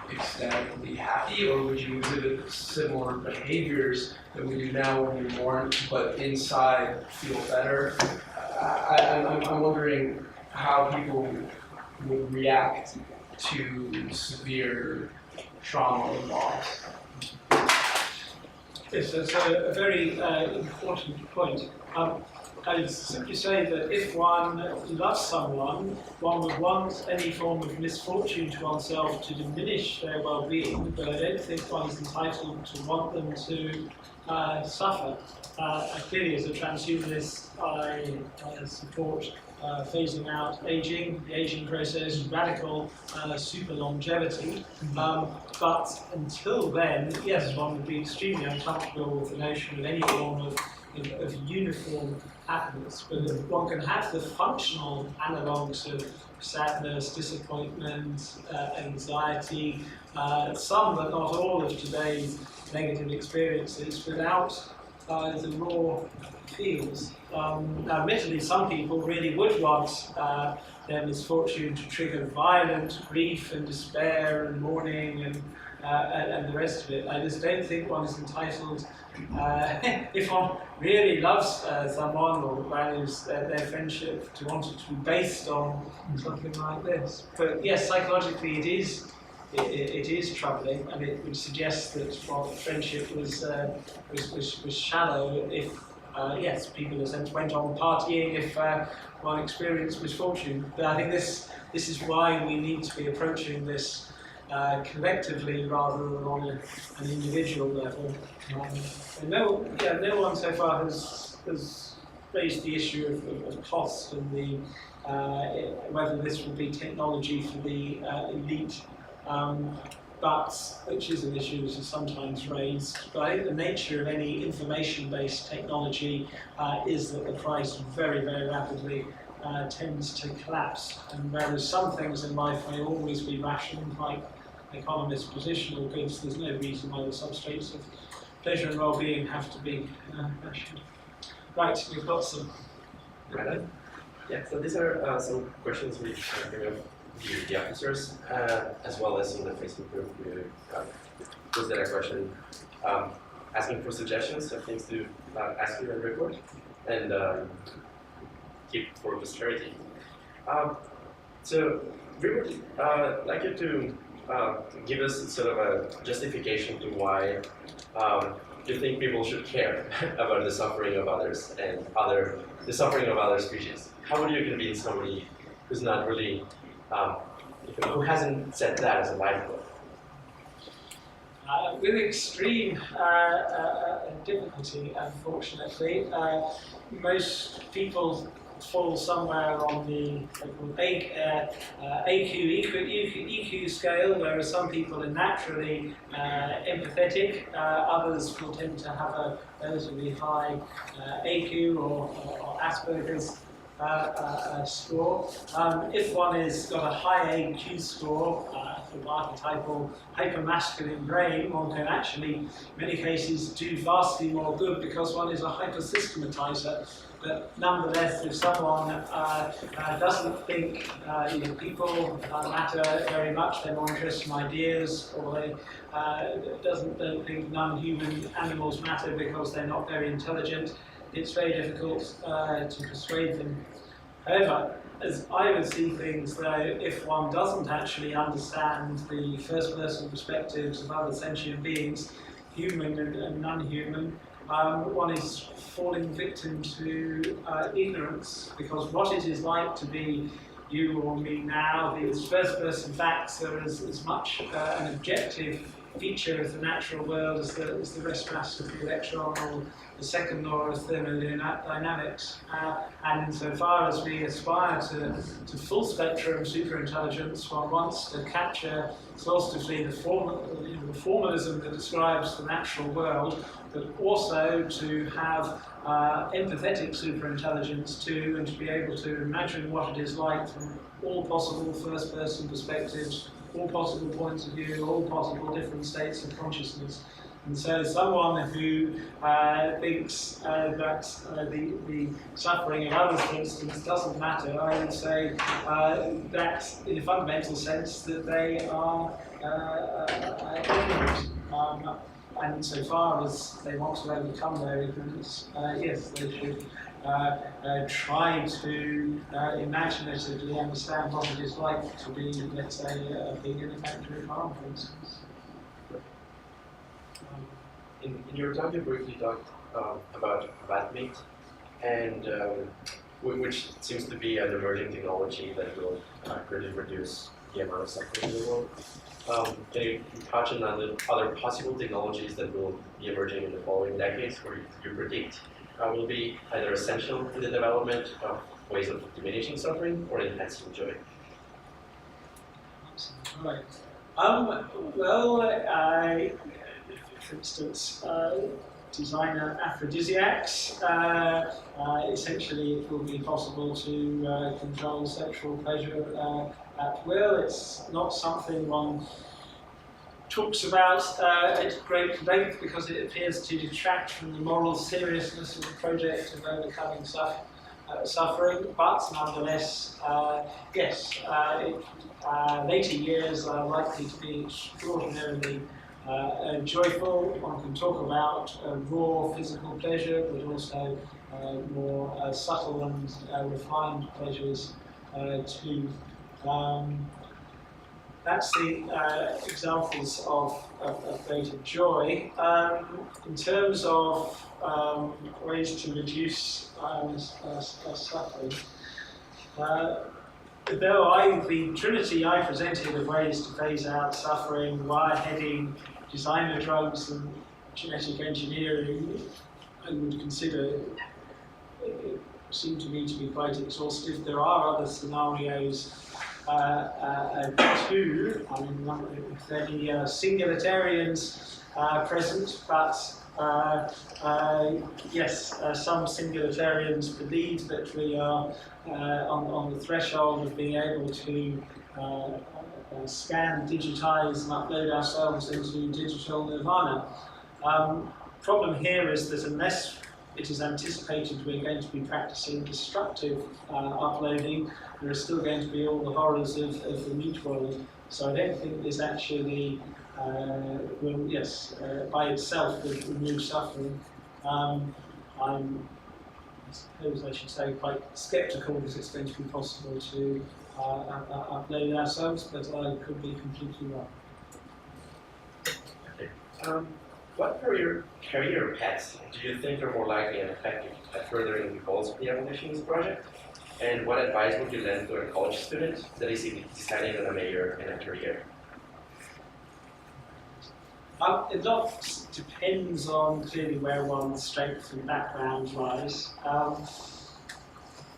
be ecstatically happy, or would you exhibit similar behaviors that we do now when we mourn, but inside feel better? I'm wondering how people would react to severe trauma or loss. Yes, that's a very important point. I would simply say that if one loves someone, one would want any form of misfortune to oneself to diminish their well-being, but I don't think one is entitled to want them to suffer. Clearly, as a transhumanist, I support phasing out aging, the aging process, radical super longevity. But until then, yes, one would be extremely uncomfortable with the notion of any form of uniform happiness. But one can have the functional analogues of sadness, disappointment, anxiety, some but not all of today's negative experiences without the raw feels. Now, admittedly, some people really would want their misfortune to trigger violent grief and despair and mourning and the rest of it. I just don't think one is entitled, if one really loves someone or values their friendship, to want it to be based on something like this. But yes, psychologically it is troubling, and it would suggest that friendship was shallow if yes, people in a sense went on partying if one experienced misfortune. But I think this is why we need to be approaching this collectively rather than on an individual level. And no one so far has raised the issue of cost and the whether this will be technology for the elite. but which is an issue which is sometimes raised. But I think the nature of any information-based technology is that the price very, very rapidly tends to collapse. And whereas some things in life may always be rationed, like economists' positional goods, there's no reason why the substrates of pleasure and well-being have to be rationed. Right, we've got some. Right. Yeah, so these are some questions we bring up the officers, as well as in the Facebook group. We posted a question asking for suggestions of things to ask you and record, and keep for posterity. So we would like you to give us sort of a justification to why you think people should care about the suffering of others and the suffering of other species. How would you convince somebody who's not really, who hasn't set that as a life goal? With extreme difficulty, unfortunately. Most people fall somewhere on the EQ scale, whereas some people are naturally empathetic, others will tend to have a relatively high AQ or Asperger's score. If one has got a high AQ score, sort of archetypal hypermasculine brain, one can actually, in many cases, do vastly more good because one is a hypersystematizer. But nonetheless, if someone doesn't think people matter very much, they're more interested in ideas, or they don't think non-human animals matter because they're not very intelligent, it's very difficult to persuade them. However, as I would see things, though, if one doesn't actually understand the first-person perspectives of other sentient beings, human and non-human, one is falling victim to ignorance, because what it is like to be you or me now, these first-person facts are as much an objective feature of the natural world as the rest mass of the electron or the second law of thermodynamics. And insofar as we aspire to full spectrum superintelligence, one wants to capture exhaustively the formalism that describes the natural world, but also to have empathetic superintelligence too, and to be able to imagine what it is like from all possible first-person perspectives, all possible points of view, all possible different states of consciousness. And so someone who thinks that the suffering of others, for instance, doesn't matter, I would say that in a fundamental sense that they are ignorant. And insofar as they want to overcome their ignorance, yes, they should try to imaginatively understand what it is like to be, let's say, a pig in a factory farm, for instance. In your talk, you briefly talked about bat meat, and which seems to be an emerging technology that will greatly reduce the amount of suffering in the world. Can you touch on other possible technologies that will be emerging in the following decades, or you predict will be either essential to the development of ways of diminishing suffering or enhancing joy? Right. Well, for instance, designer aphrodisiacs. Essentially, it will be possible to control sexual pleasure at will. It's not something one talks about at great length because it appears to detract from the moral seriousness of the project of overcoming suffering, but nonetheless, yes, later years are likely to be extraordinarily joyful. One can talk about raw physical pleasure, but also more subtle and refined pleasures too. That's the examples of greater joy. In terms of ways to reduce suffering, though the trinity I presented of ways to phase out suffering, wireheading, designer drugs, and genetic engineering, I would consider seem to me to be quite exhaustive. There are other scenarios two, I mean, if there be singularitarians present, but yes, some singularitarians believe that we are on the threshold of being able to scan, digitize, and upload ourselves into digital nirvana. Problem here is that unless it is anticipated we're going to be practicing destructive uploading, there are still going to be all the horrors of the meat world. So I don't think this actually will, yes, by itself will remove suffering. I'm, I suppose I should say, quite sceptical that it's going to be possible to upload ourselves, but I could be completely wrong. What career paths do you think are more likely and effective at furthering the goals of the evolutionist project? And what advice would you lend to a college student that is deciding on a major and a career? A lot depends on clearly where one's strength and background lies.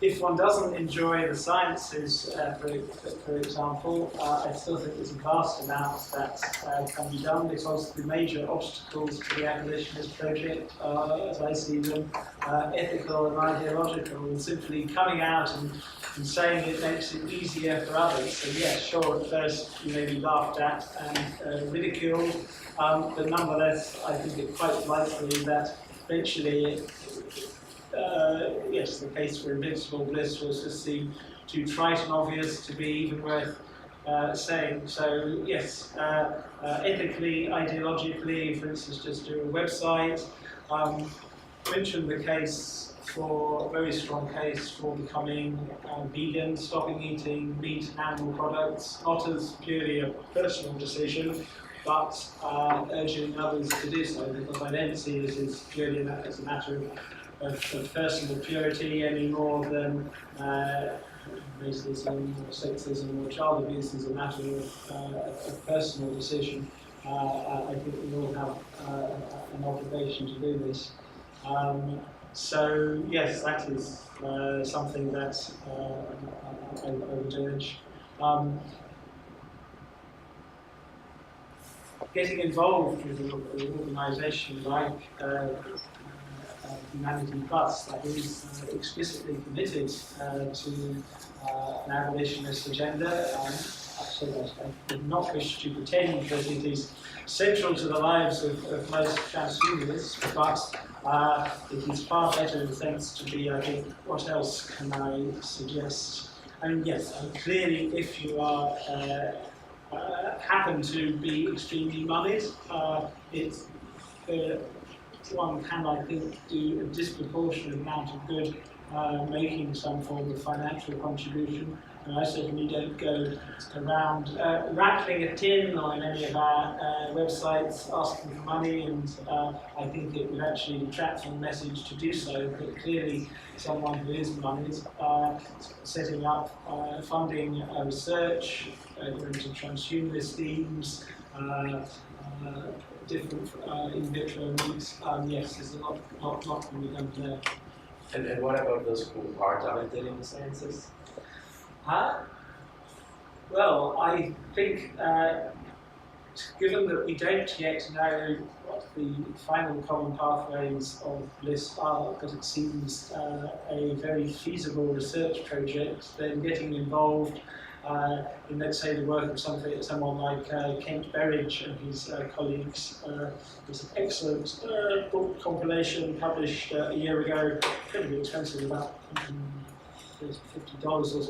If one doesn't enjoy the sciences, for example, I still think there's a vast amount that can be done, because the major obstacles to the abolitionist project are, as I see them, ethical and ideological, and simply coming out and saying it makes it easier for others. So yes, sure, at first you may be laughed at and ridiculed, but nonetheless I think it's quite likely that eventually yes, the case for invincible bliss was just seem too trite and obvious to be even worth saying. So yes, ethically, ideologically, for instance, just do a website. Mention the case for, very strong case for becoming vegan, stopping eating meat and animal products, not as purely a personal decision, but urging others to do so, because I don't see it as purely as a matter of personal purity any more than racism or sexism or child abuse is a matter of personal decision. I think we all have an obligation to do this. So yes, that is something that I would urge. Getting involved with an organisation like Humanity Plus, that is explicitly committed to an abolitionist agenda. I would not wish to pretend that it is central to the lives of most transhumanists, but it is far better in the sense to be, I think, what else can I suggest? I mean, yes, clearly if you are happen to be extremely moneyed, one can, I think, do a disproportionate amount of good making some form of financial contribution. And I certainly don't go around rattling a tin on any of our websites asking for money, and I think it would actually detract from the message to do so. But clearly, someone who is moneyed, setting up funding research into transhumanist themes, different in vitro meats, yes, there's a lot can be done there. And what about those who are talented in the sciences? Well, I think, given that we don't yet know what the final common pathways of bliss are, because it seems a very feasible research project, then getting involved in, let's say, the work of someone like Kent Berridge and his colleagues. There's an excellent book compilation published a year ago, incredibly expensive, about $50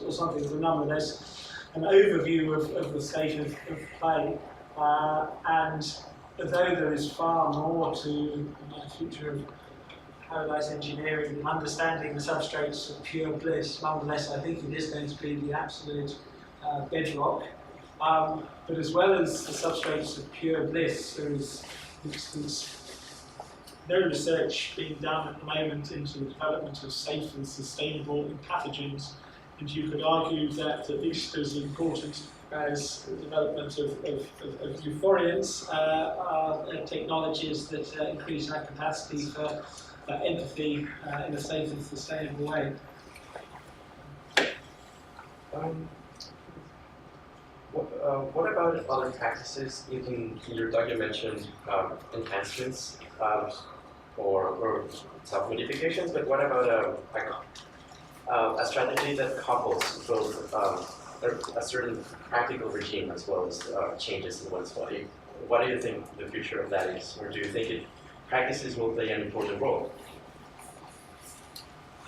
or something, but nonetheless an overview of the state of play. And although there is far more to the future of paradise engineering and understanding the substrates of pure bliss, nonetheless I think it is going to be the absolute bedrock. But as well as the substrates of pure bliss, there is, for instance, no research being done at the moment into the development of safe and sustainable pathogens, and you could argue that at least as important as the development of euphoriants are technologies that increase our capacity for empathy in a safe and sustainable way. What about other practices? In your talk, you mentioned enhancements or self-modifications, but what about a strategy that couples both a certain practical regime as well as changes in one's body? What do you think the future of that is? Or do you think practices will play an important role?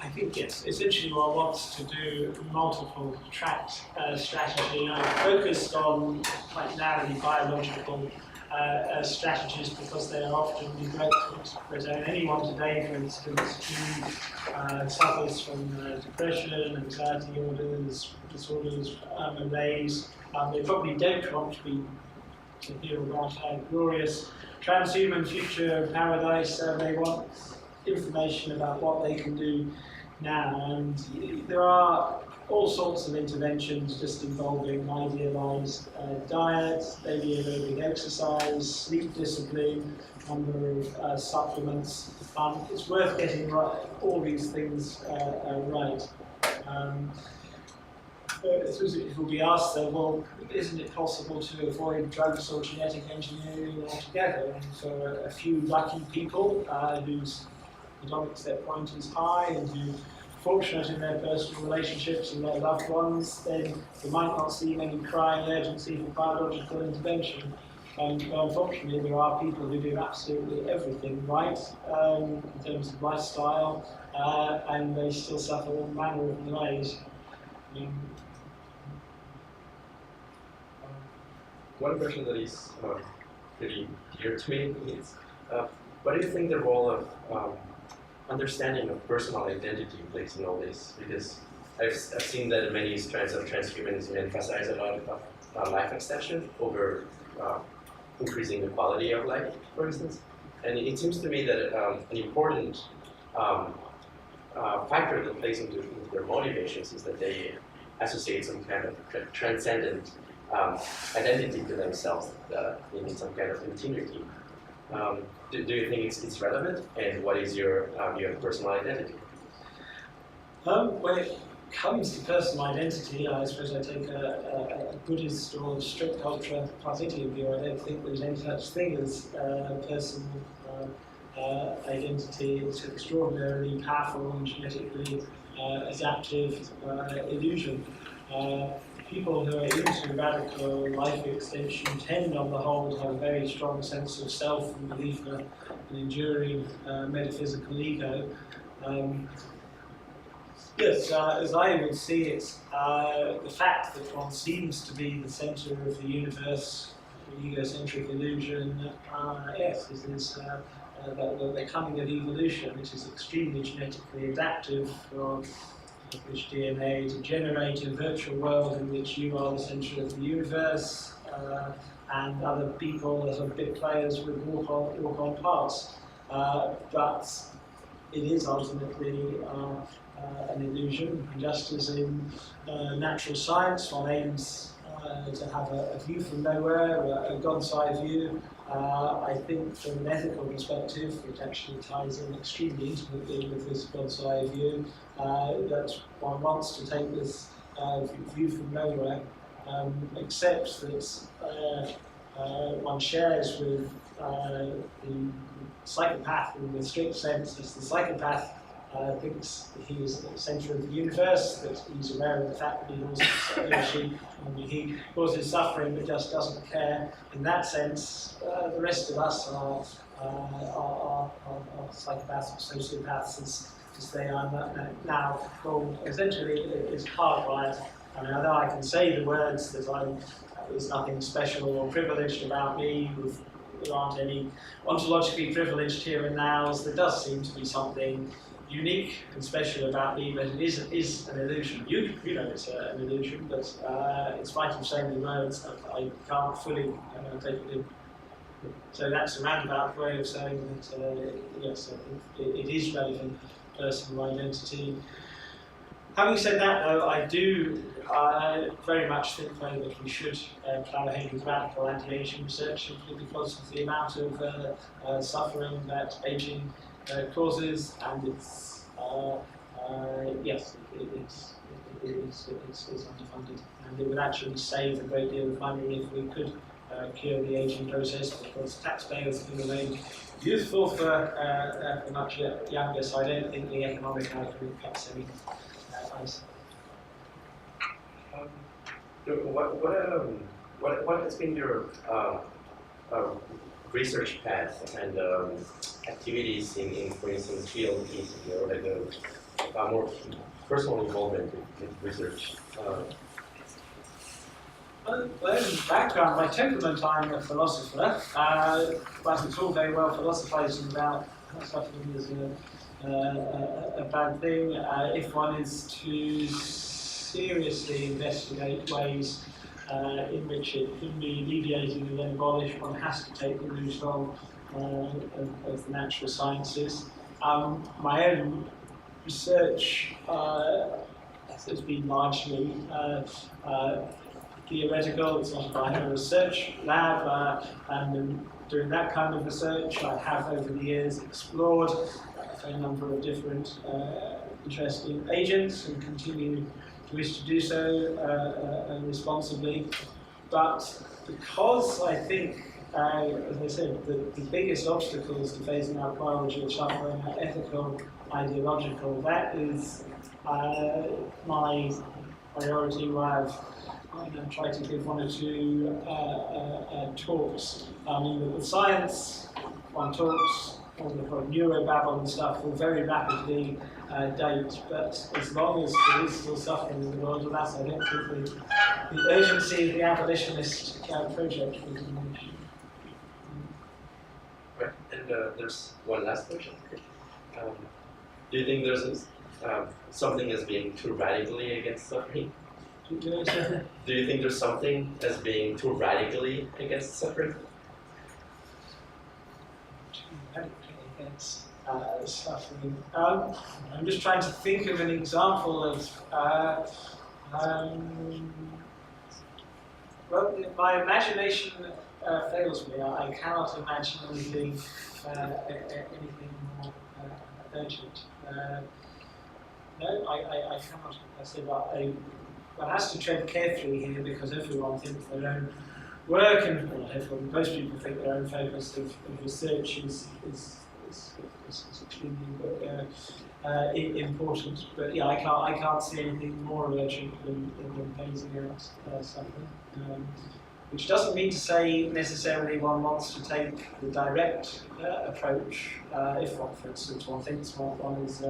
I think yes. Essentially, one wants to do multiple track strategy. I'm focused on quite narrowly biological strategies because they are often neglected. But anyone today, for instance, who suffers from depression, anxiety disorders, malaise, they probably don't want to hear about a glorious transhuman future paradise. They want information about what they can do now, and there are all sorts of interventions just involving idealized diet, daily aerobic exercise, sleep discipline, number of supplements. It's worth getting all these things right. It will be asked though, well, isn't it possible to avoid drugs or genetic engineering altogether? And for a few lucky people whose hedonic set point is high and who are fortunate in their personal relationships and their loved ones, then they might not see any crying urgency for biological intervention. And unfortunately, there are people who do absolutely everything right in terms of lifestyle, and they still suffer all manner of malaise. One question that is pretty dear to me is, what do you think the role of understanding of personal identity plays in all this? Because I've seen that many strands of transhumanism emphasize a lot of life extension over increasing the quality of life, for instance. And it seems to me that an important factor that plays into their motivations is that they associate some kind of transcendent identity to themselves. They need some kind of continuity. Do you think it's relevant? And what is your view of personal identity? When it comes to personal identity, I suppose I take a Buddhist or strict culture Parthenian view. I don't think there's any such thing as personal identity. It's an extraordinarily powerful and genetically adaptive illusion. People who are into radical life extension tend, on the whole, to have a very strong sense of self and belief in an enduring metaphysical ego. Yes, as I would see it, the fact that one seems to be the centre of the universe, the egocentric illusion, yes, it is the coming of evolution, which is extremely genetically adaptive for English DNA to generate a virtual world in which you are the centre of the universe, and other people as bit players would walk on parts. But it is ultimately an illusion, just as in natural science, one aims to have a view from nowhere, a God's eye view. I think from an ethical perspective, which actually ties in extremely intimately with this God's eye view, that one wants to take this view from nowhere, accepts that one shares with the psychopath in the strict sense, as the psychopath thinks he is the centre of the universe, that he's aware of the fact that he causes suffering but just doesn't care. In that sense, the rest of us are psychopaths or sociopaths, as they are now called. Essentially, it's hardwired. I mean, although I can say the words that there's nothing special or privileged about me, there aren't any ontologically privileged here and nows, there does seem to be something unique and special about me, but it is an illusion. You know it's an illusion, but in spite of saying the words, I can't fully take it in. So that's a roundabout way of saying that, yes, I think it is relevant personal identity. Having said that, though, I do very much think, though, that we should plough ahead with radical anti-aging research, simply because of the amount of suffering that aging causes, and it's yes, is underfunded. And it would actually save a great deal of money if we could cure the aging process, because taxpayers can remain useful for much younger, so I don't think the economic argument cuts any ice. What has been your research path and activities in, for instance, field pieces, or like a more personal involvement in research? Well, background, my temperament, I'm a philosopher, but it's all very well philosophizing about suffering is a bad thing. If one is to seriously investigate ways in which it can be alleviated and then abolished, one has to take the route of the natural sciences. My own research has been largely theoretical. It's not a binary research lab, and doing that kind of research, I have over the years explored a number of different interesting agents and continue to wish to do so responsibly. But because I think, as I said, the biggest obstacles to phasing out biology of suffering are ethical, ideological, that is my priority, where I've tried to give one or two talks. With science, one talks on the neurobabble and stuff will very rapidly date, but as long as there is still suffering in the world, well, that's, I don't think the urgency of the abolitionist project will diminish. Right. And there's one last question. Do you think there's something as being too radically against suffering? Do you think there's something as being too radically against suffering? Too radically against suffering. I'm just trying to think of an example of. Well, my imagination fails me. I cannot imagine anything more urgent. No, I cannot. I say that one has to tread carefully here, because everyone thinks their own work, and well, everyone, most people think their own focus of research is extremely important. But yeah, I can't see anything more urgent than phasing out suffering. Which doesn't mean to say necessarily one wants to take the direct approach. If one, for instance, one thinks one is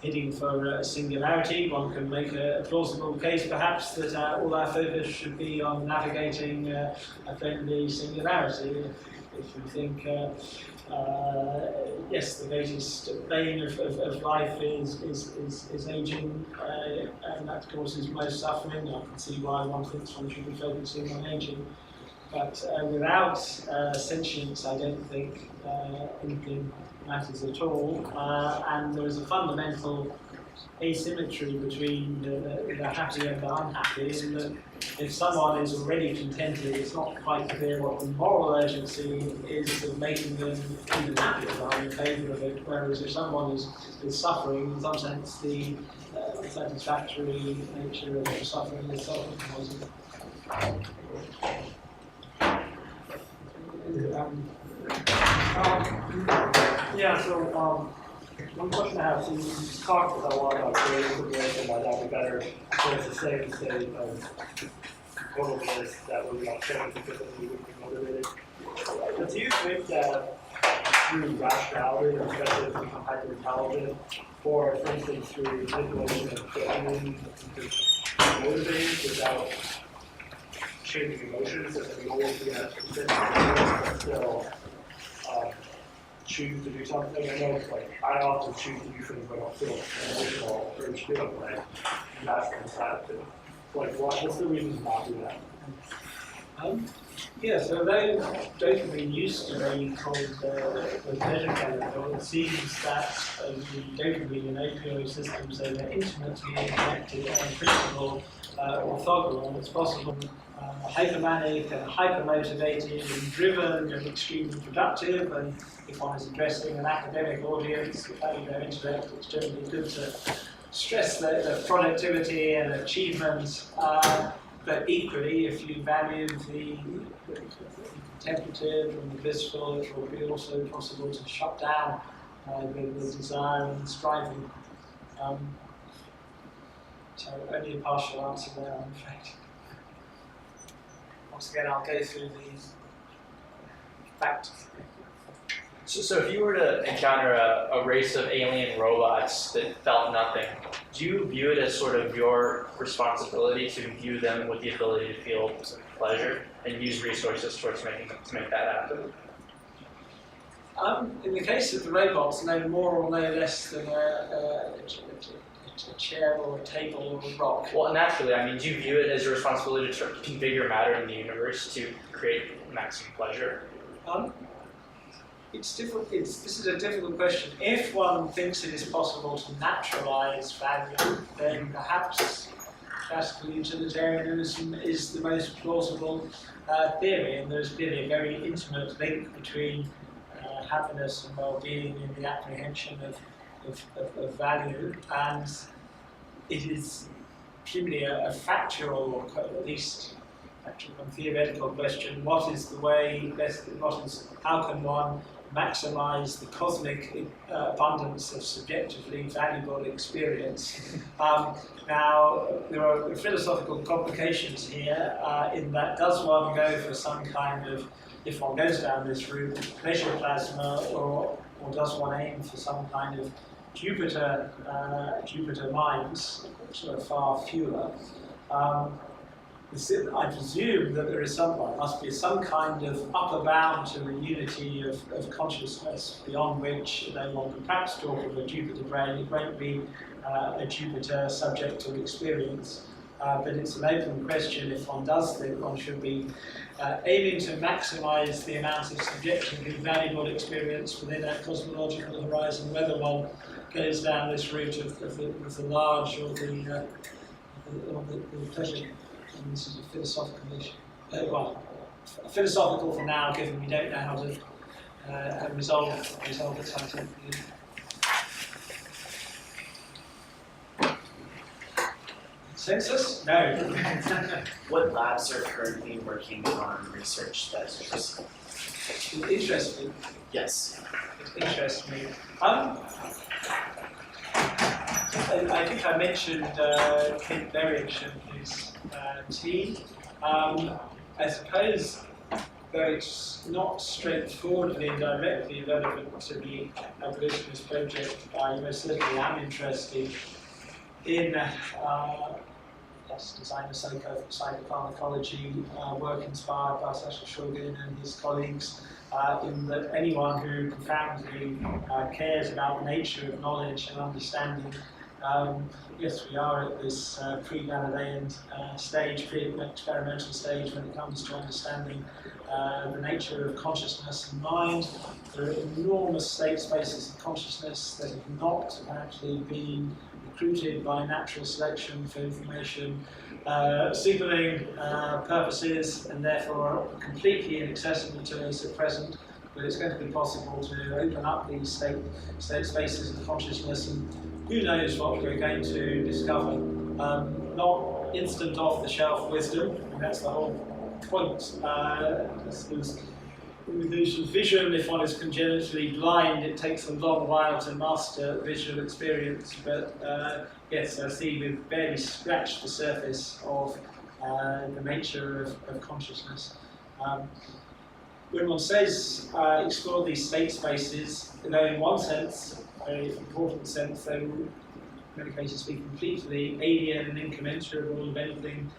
heading for a singularity, one can make a plausible case perhaps that all our focus should be on navigating a friendly singularity. If you think, yes, the greatest bane of life is aging, and that causes most suffering, I can see why one thinks one should be focusing on aging. But without sentience, I don't think anything matters at all, and there is a fundamental asymmetry between the happy and the unhappy, in that if someone is already contented, it's not quite clear what the moral urgency is of making them even happier. I'm in favour of it, whereas if someone is suffering, in some sense the satisfactory nature of suffering is self-imposing. Yeah, so one question I have, so you talked a lot about creative liberation, why that would be better, so it's a steady state of total bliss that would not change because we would be motivated. But do you think that through rationality, or especially if we become hyper-intelligent, or for instance through manipulation of dopamine, you could be motivated without changing emotions, and then we always be at but still choose to do something? I know it's like, I often choose to do things when I don't feel an emotional urge to do it, right? And that's conceptive. Like, what's the reason not to do that? Yeah, so dopamine used to be called the pleasure chemical. It seems that the dopamine and opioid systems are intimately connected and in principle orthogonal. It's possible hypermanic and hypermotivated and driven and extremely productive, and if one is addressing an academic audience, if having their intellect, it's generally good to stress the productivity and achievement, but equally, if you value the contemplative and the blissful, it will be also possible to shut down the desire and striving. So only a partial answer there, I'm afraid. Once again, I'll go through these factors. So if you were to encounter a race of alien robots that felt nothing, do you view it as sort of your responsibility to view them with the ability to feel pleasure and use resources towards to make that happen? In the case of the robots, no more or no less than a chair or a table or a rock. Well, naturally, I mean, do you view it as your responsibility to configure matter in the universe to create maximum pleasure? It's difficult. This is a difficult question. If one thinks it is possible to naturalize value, then perhaps classical utilitarianism is the most plausible theory, and there's clearly a very intimate link between happiness and well-being in the apprehension of value, and it is purely a factual, or at least factual and theoretical question. What is the way best? How can one maximize the cosmic abundance of subjectively valuable experience? Now, there are philosophical complications here in that does one go for some kind of, if one goes down this route, pleasure plasma, or does one aim for some kind of Jupiter minds, which are far fewer? I presume that there must be some kind of upper bound to the unity of consciousness, beyond which one could perhaps talk of a Jupiter brain. It won't be a Jupiter subjective experience, but it's an open question if one does think one should be aiming to maximize the amount of subjectively valuable experience within a cosmological horizon, whether one goes down this route of the large or the pleasure. And this is a philosophical issue. Well, philosophical for now, given we don't know how to resolve it scientifically. Census? No. What labs are currently working on research that is interesting? It interests me. Yes. It interests me. I think I mentioned Kate Berridge and his team. I suppose, though it's not straightforwardly and directly relevant to the abolitionist project, I most certainly am interested in design of psychopharmacology, work inspired by Sasha Shulgin and his colleagues, in that anyone who profoundly cares about the nature of knowledge and understanding. Yes, we are at this pre-Galilean stage, pre-experimental stage when it comes to understanding the nature of consciousness and mind. There are enormous state spaces of consciousness that have not actually been recruited by natural selection for information signaling purposes, and therefore completely inaccessible to us at present. But it's going to be possible to open up these state spaces of consciousness, and who knows what we're going to discover. Not instant off-the-shelf wisdom, and that's the whole point. With vision, if one is congenitally blind, it takes a long while to master visual experience. But yes, I see we've barely scratched the surface of the nature of consciousness. When one says explore these state spaces, though in one sense, a very important sense, they will in many cases be completely alien and incommensurable of anything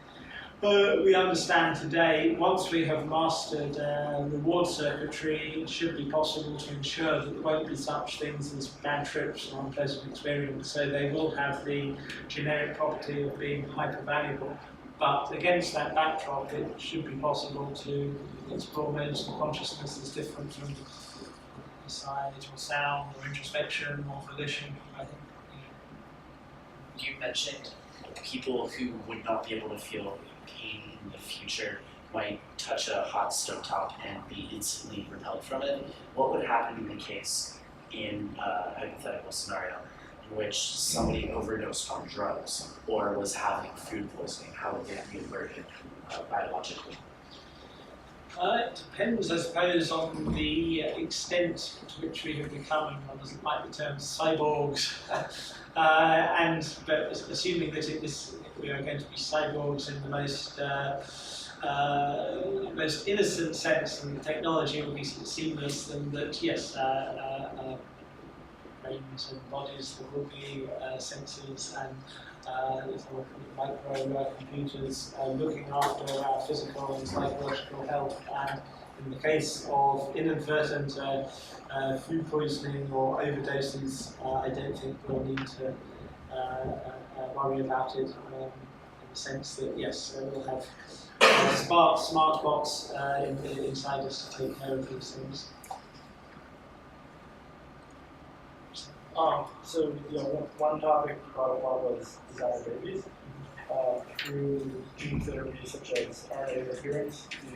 we understand today. Once we have mastered reward circuitry, it should be possible to ensure that there won't be such things as bad trips or unpleasant experience. So they will have the generic property of being hyper-valuable. But against that backdrop, it should be possible to explore modes of consciousness as different from sight or sound or introspection or volition, I think. You mentioned people who would not be able to feel pain in the future might touch a hot stovetop and be instantly repelled from it. What would happen in the case in a hypothetical scenario in which somebody overdosed on drugs or was having food poisoning? How would they be alerted biologically? It depends, I suppose, on the extent to which we have become, one doesn't like the term cyborgs, but assuming that we are going to be cyborgs in the most innocent sense, and the technology will be seamless, then that yes, brains and bodies, there will be sensors and little micro computers looking after our physical and psychological health, and in the case of inadvertent food poisoning or overdoses, I don't think we'll need to worry about it in the sense that yes, we'll have smart bots inside us to take care of these things. So one topic brought up was design of babies. Through gene therapy such as RNA interference, do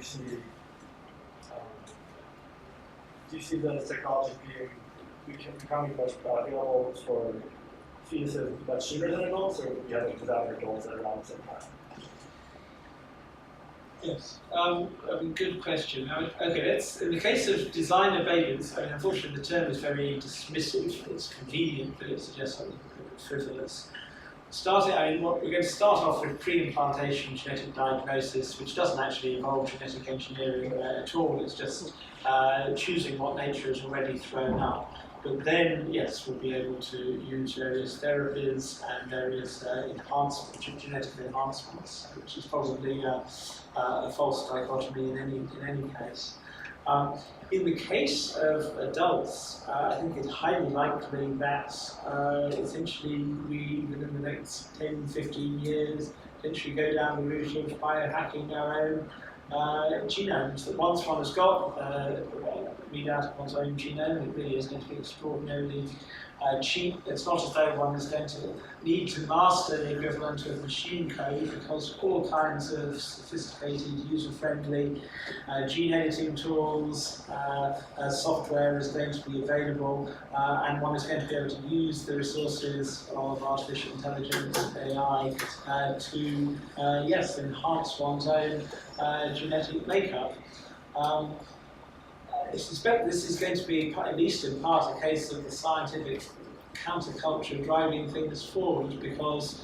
you see the technology becoming much available for fetuses much sooner than adults, or do we have to design adults at around the same time? Yes, good question. Okay, in the case of designer babies, unfortunately the term is very dismissive. It's convenient, but it suggests something frivolous. We're going to start off with pre-implantation genetic diagnosis, which doesn't actually involve genetic engineering at all. It's just choosing what nature has already thrown up. But then, yes, we'll be able to use various therapies and various genetic enhancements, which is probably a false dichotomy in any case. In the case of adults, I think it's highly likely that essentially we, within the next 10, 15 years, essentially go down the route of biohacking our own genomes. That once one has got read out of one's own genome, it really is going to be extraordinarily cheap. It's not as though one is going to need to master the equivalent of machine code, because all kinds of sophisticated, user-friendly gene editing tools, software is going to be available, and one is going to be able to use the resources of artificial intelligence, AI, to, yes, enhance one's own genetic makeup. I suspect this is going to be, at least in part, a case of the scientific counterculture driving things forward, because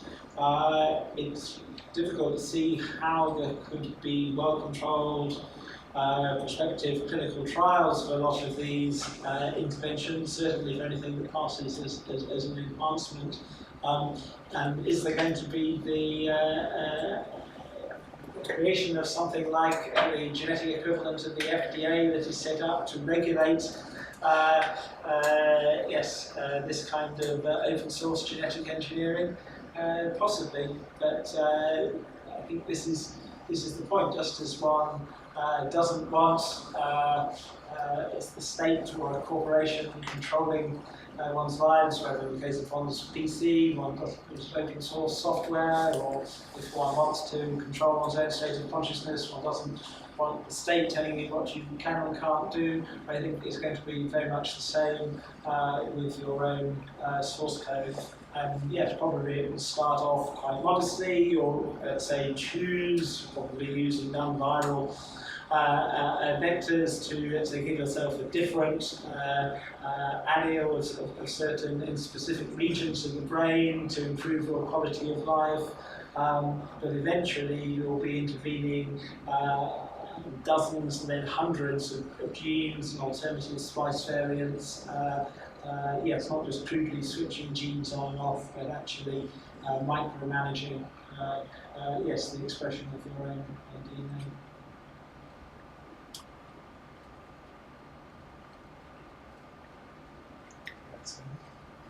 it's difficult to see how there could be well-controlled prospective clinical trials for a lot of these interventions, certainly for anything that passes as an enhancement. And is there going to be the creation of something like the genetic equivalent of the FDA that is set up to regulate this kind of open source genetic engineering? Possibly, but I think this is the point. Just as one doesn't want the state or a corporation controlling one's lives, whether in the case of one's PC, one doesn't use open source software, or if one wants to control one's own state of consciousness, one doesn't want the state telling you what you can and can't do. I think it's going to be very much the same with your own source code. And yes, probably it will start off quite modestly, or let's say choose, probably using non-viral vectors to, let's say, give yourself a different allele of certain in specific regions of the brain to improve your quality of life. But eventually you'll be intervening dozens and then hundreds of genes and alternative splice variants. It's not just crudely switching genes on and off, but actually micromanaging the expression of your own DNA.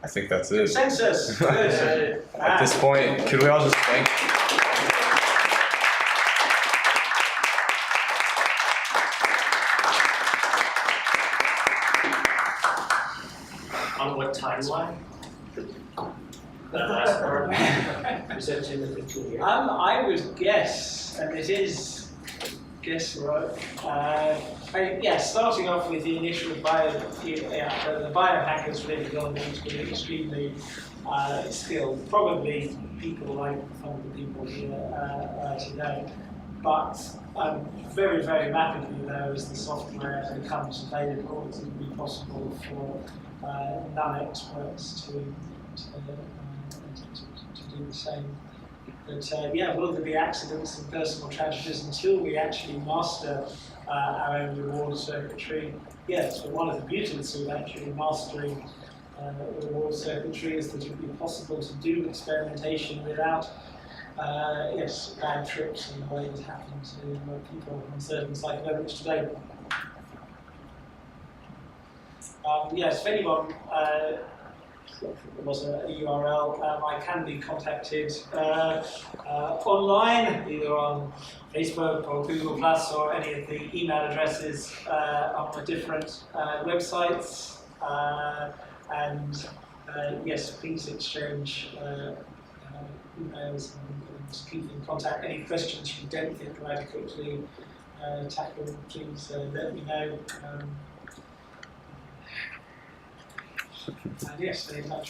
I think that's it. Consensus. Good. At this point, could we all just thank? On what timeline? That last part. Presenting the 15 years. I would guess, and it is guesswork, Starting off with the initial the biohackers really will need to be extremely skilled, probably people like some of the people here today. But very, very rapidly, though, as the software becomes available, it will be possible for non-experts to do the same. But will there be accidents and personal tragedies until we actually master our own reward circuitry? Yes, but one of the beauties of actually mastering the reward circuitry is that it will be possible to do experimentation without bad trips and the way that happen to people on certain psychedelics today. If anyone was a URL, I can be contacted online, either on Facebook or Google Plus or any of the email addresses on the different websites. Yes, please exchange emails and keep in contact. Any questions you don't think I adequately tackle, please let me know. And yes, stay in touch.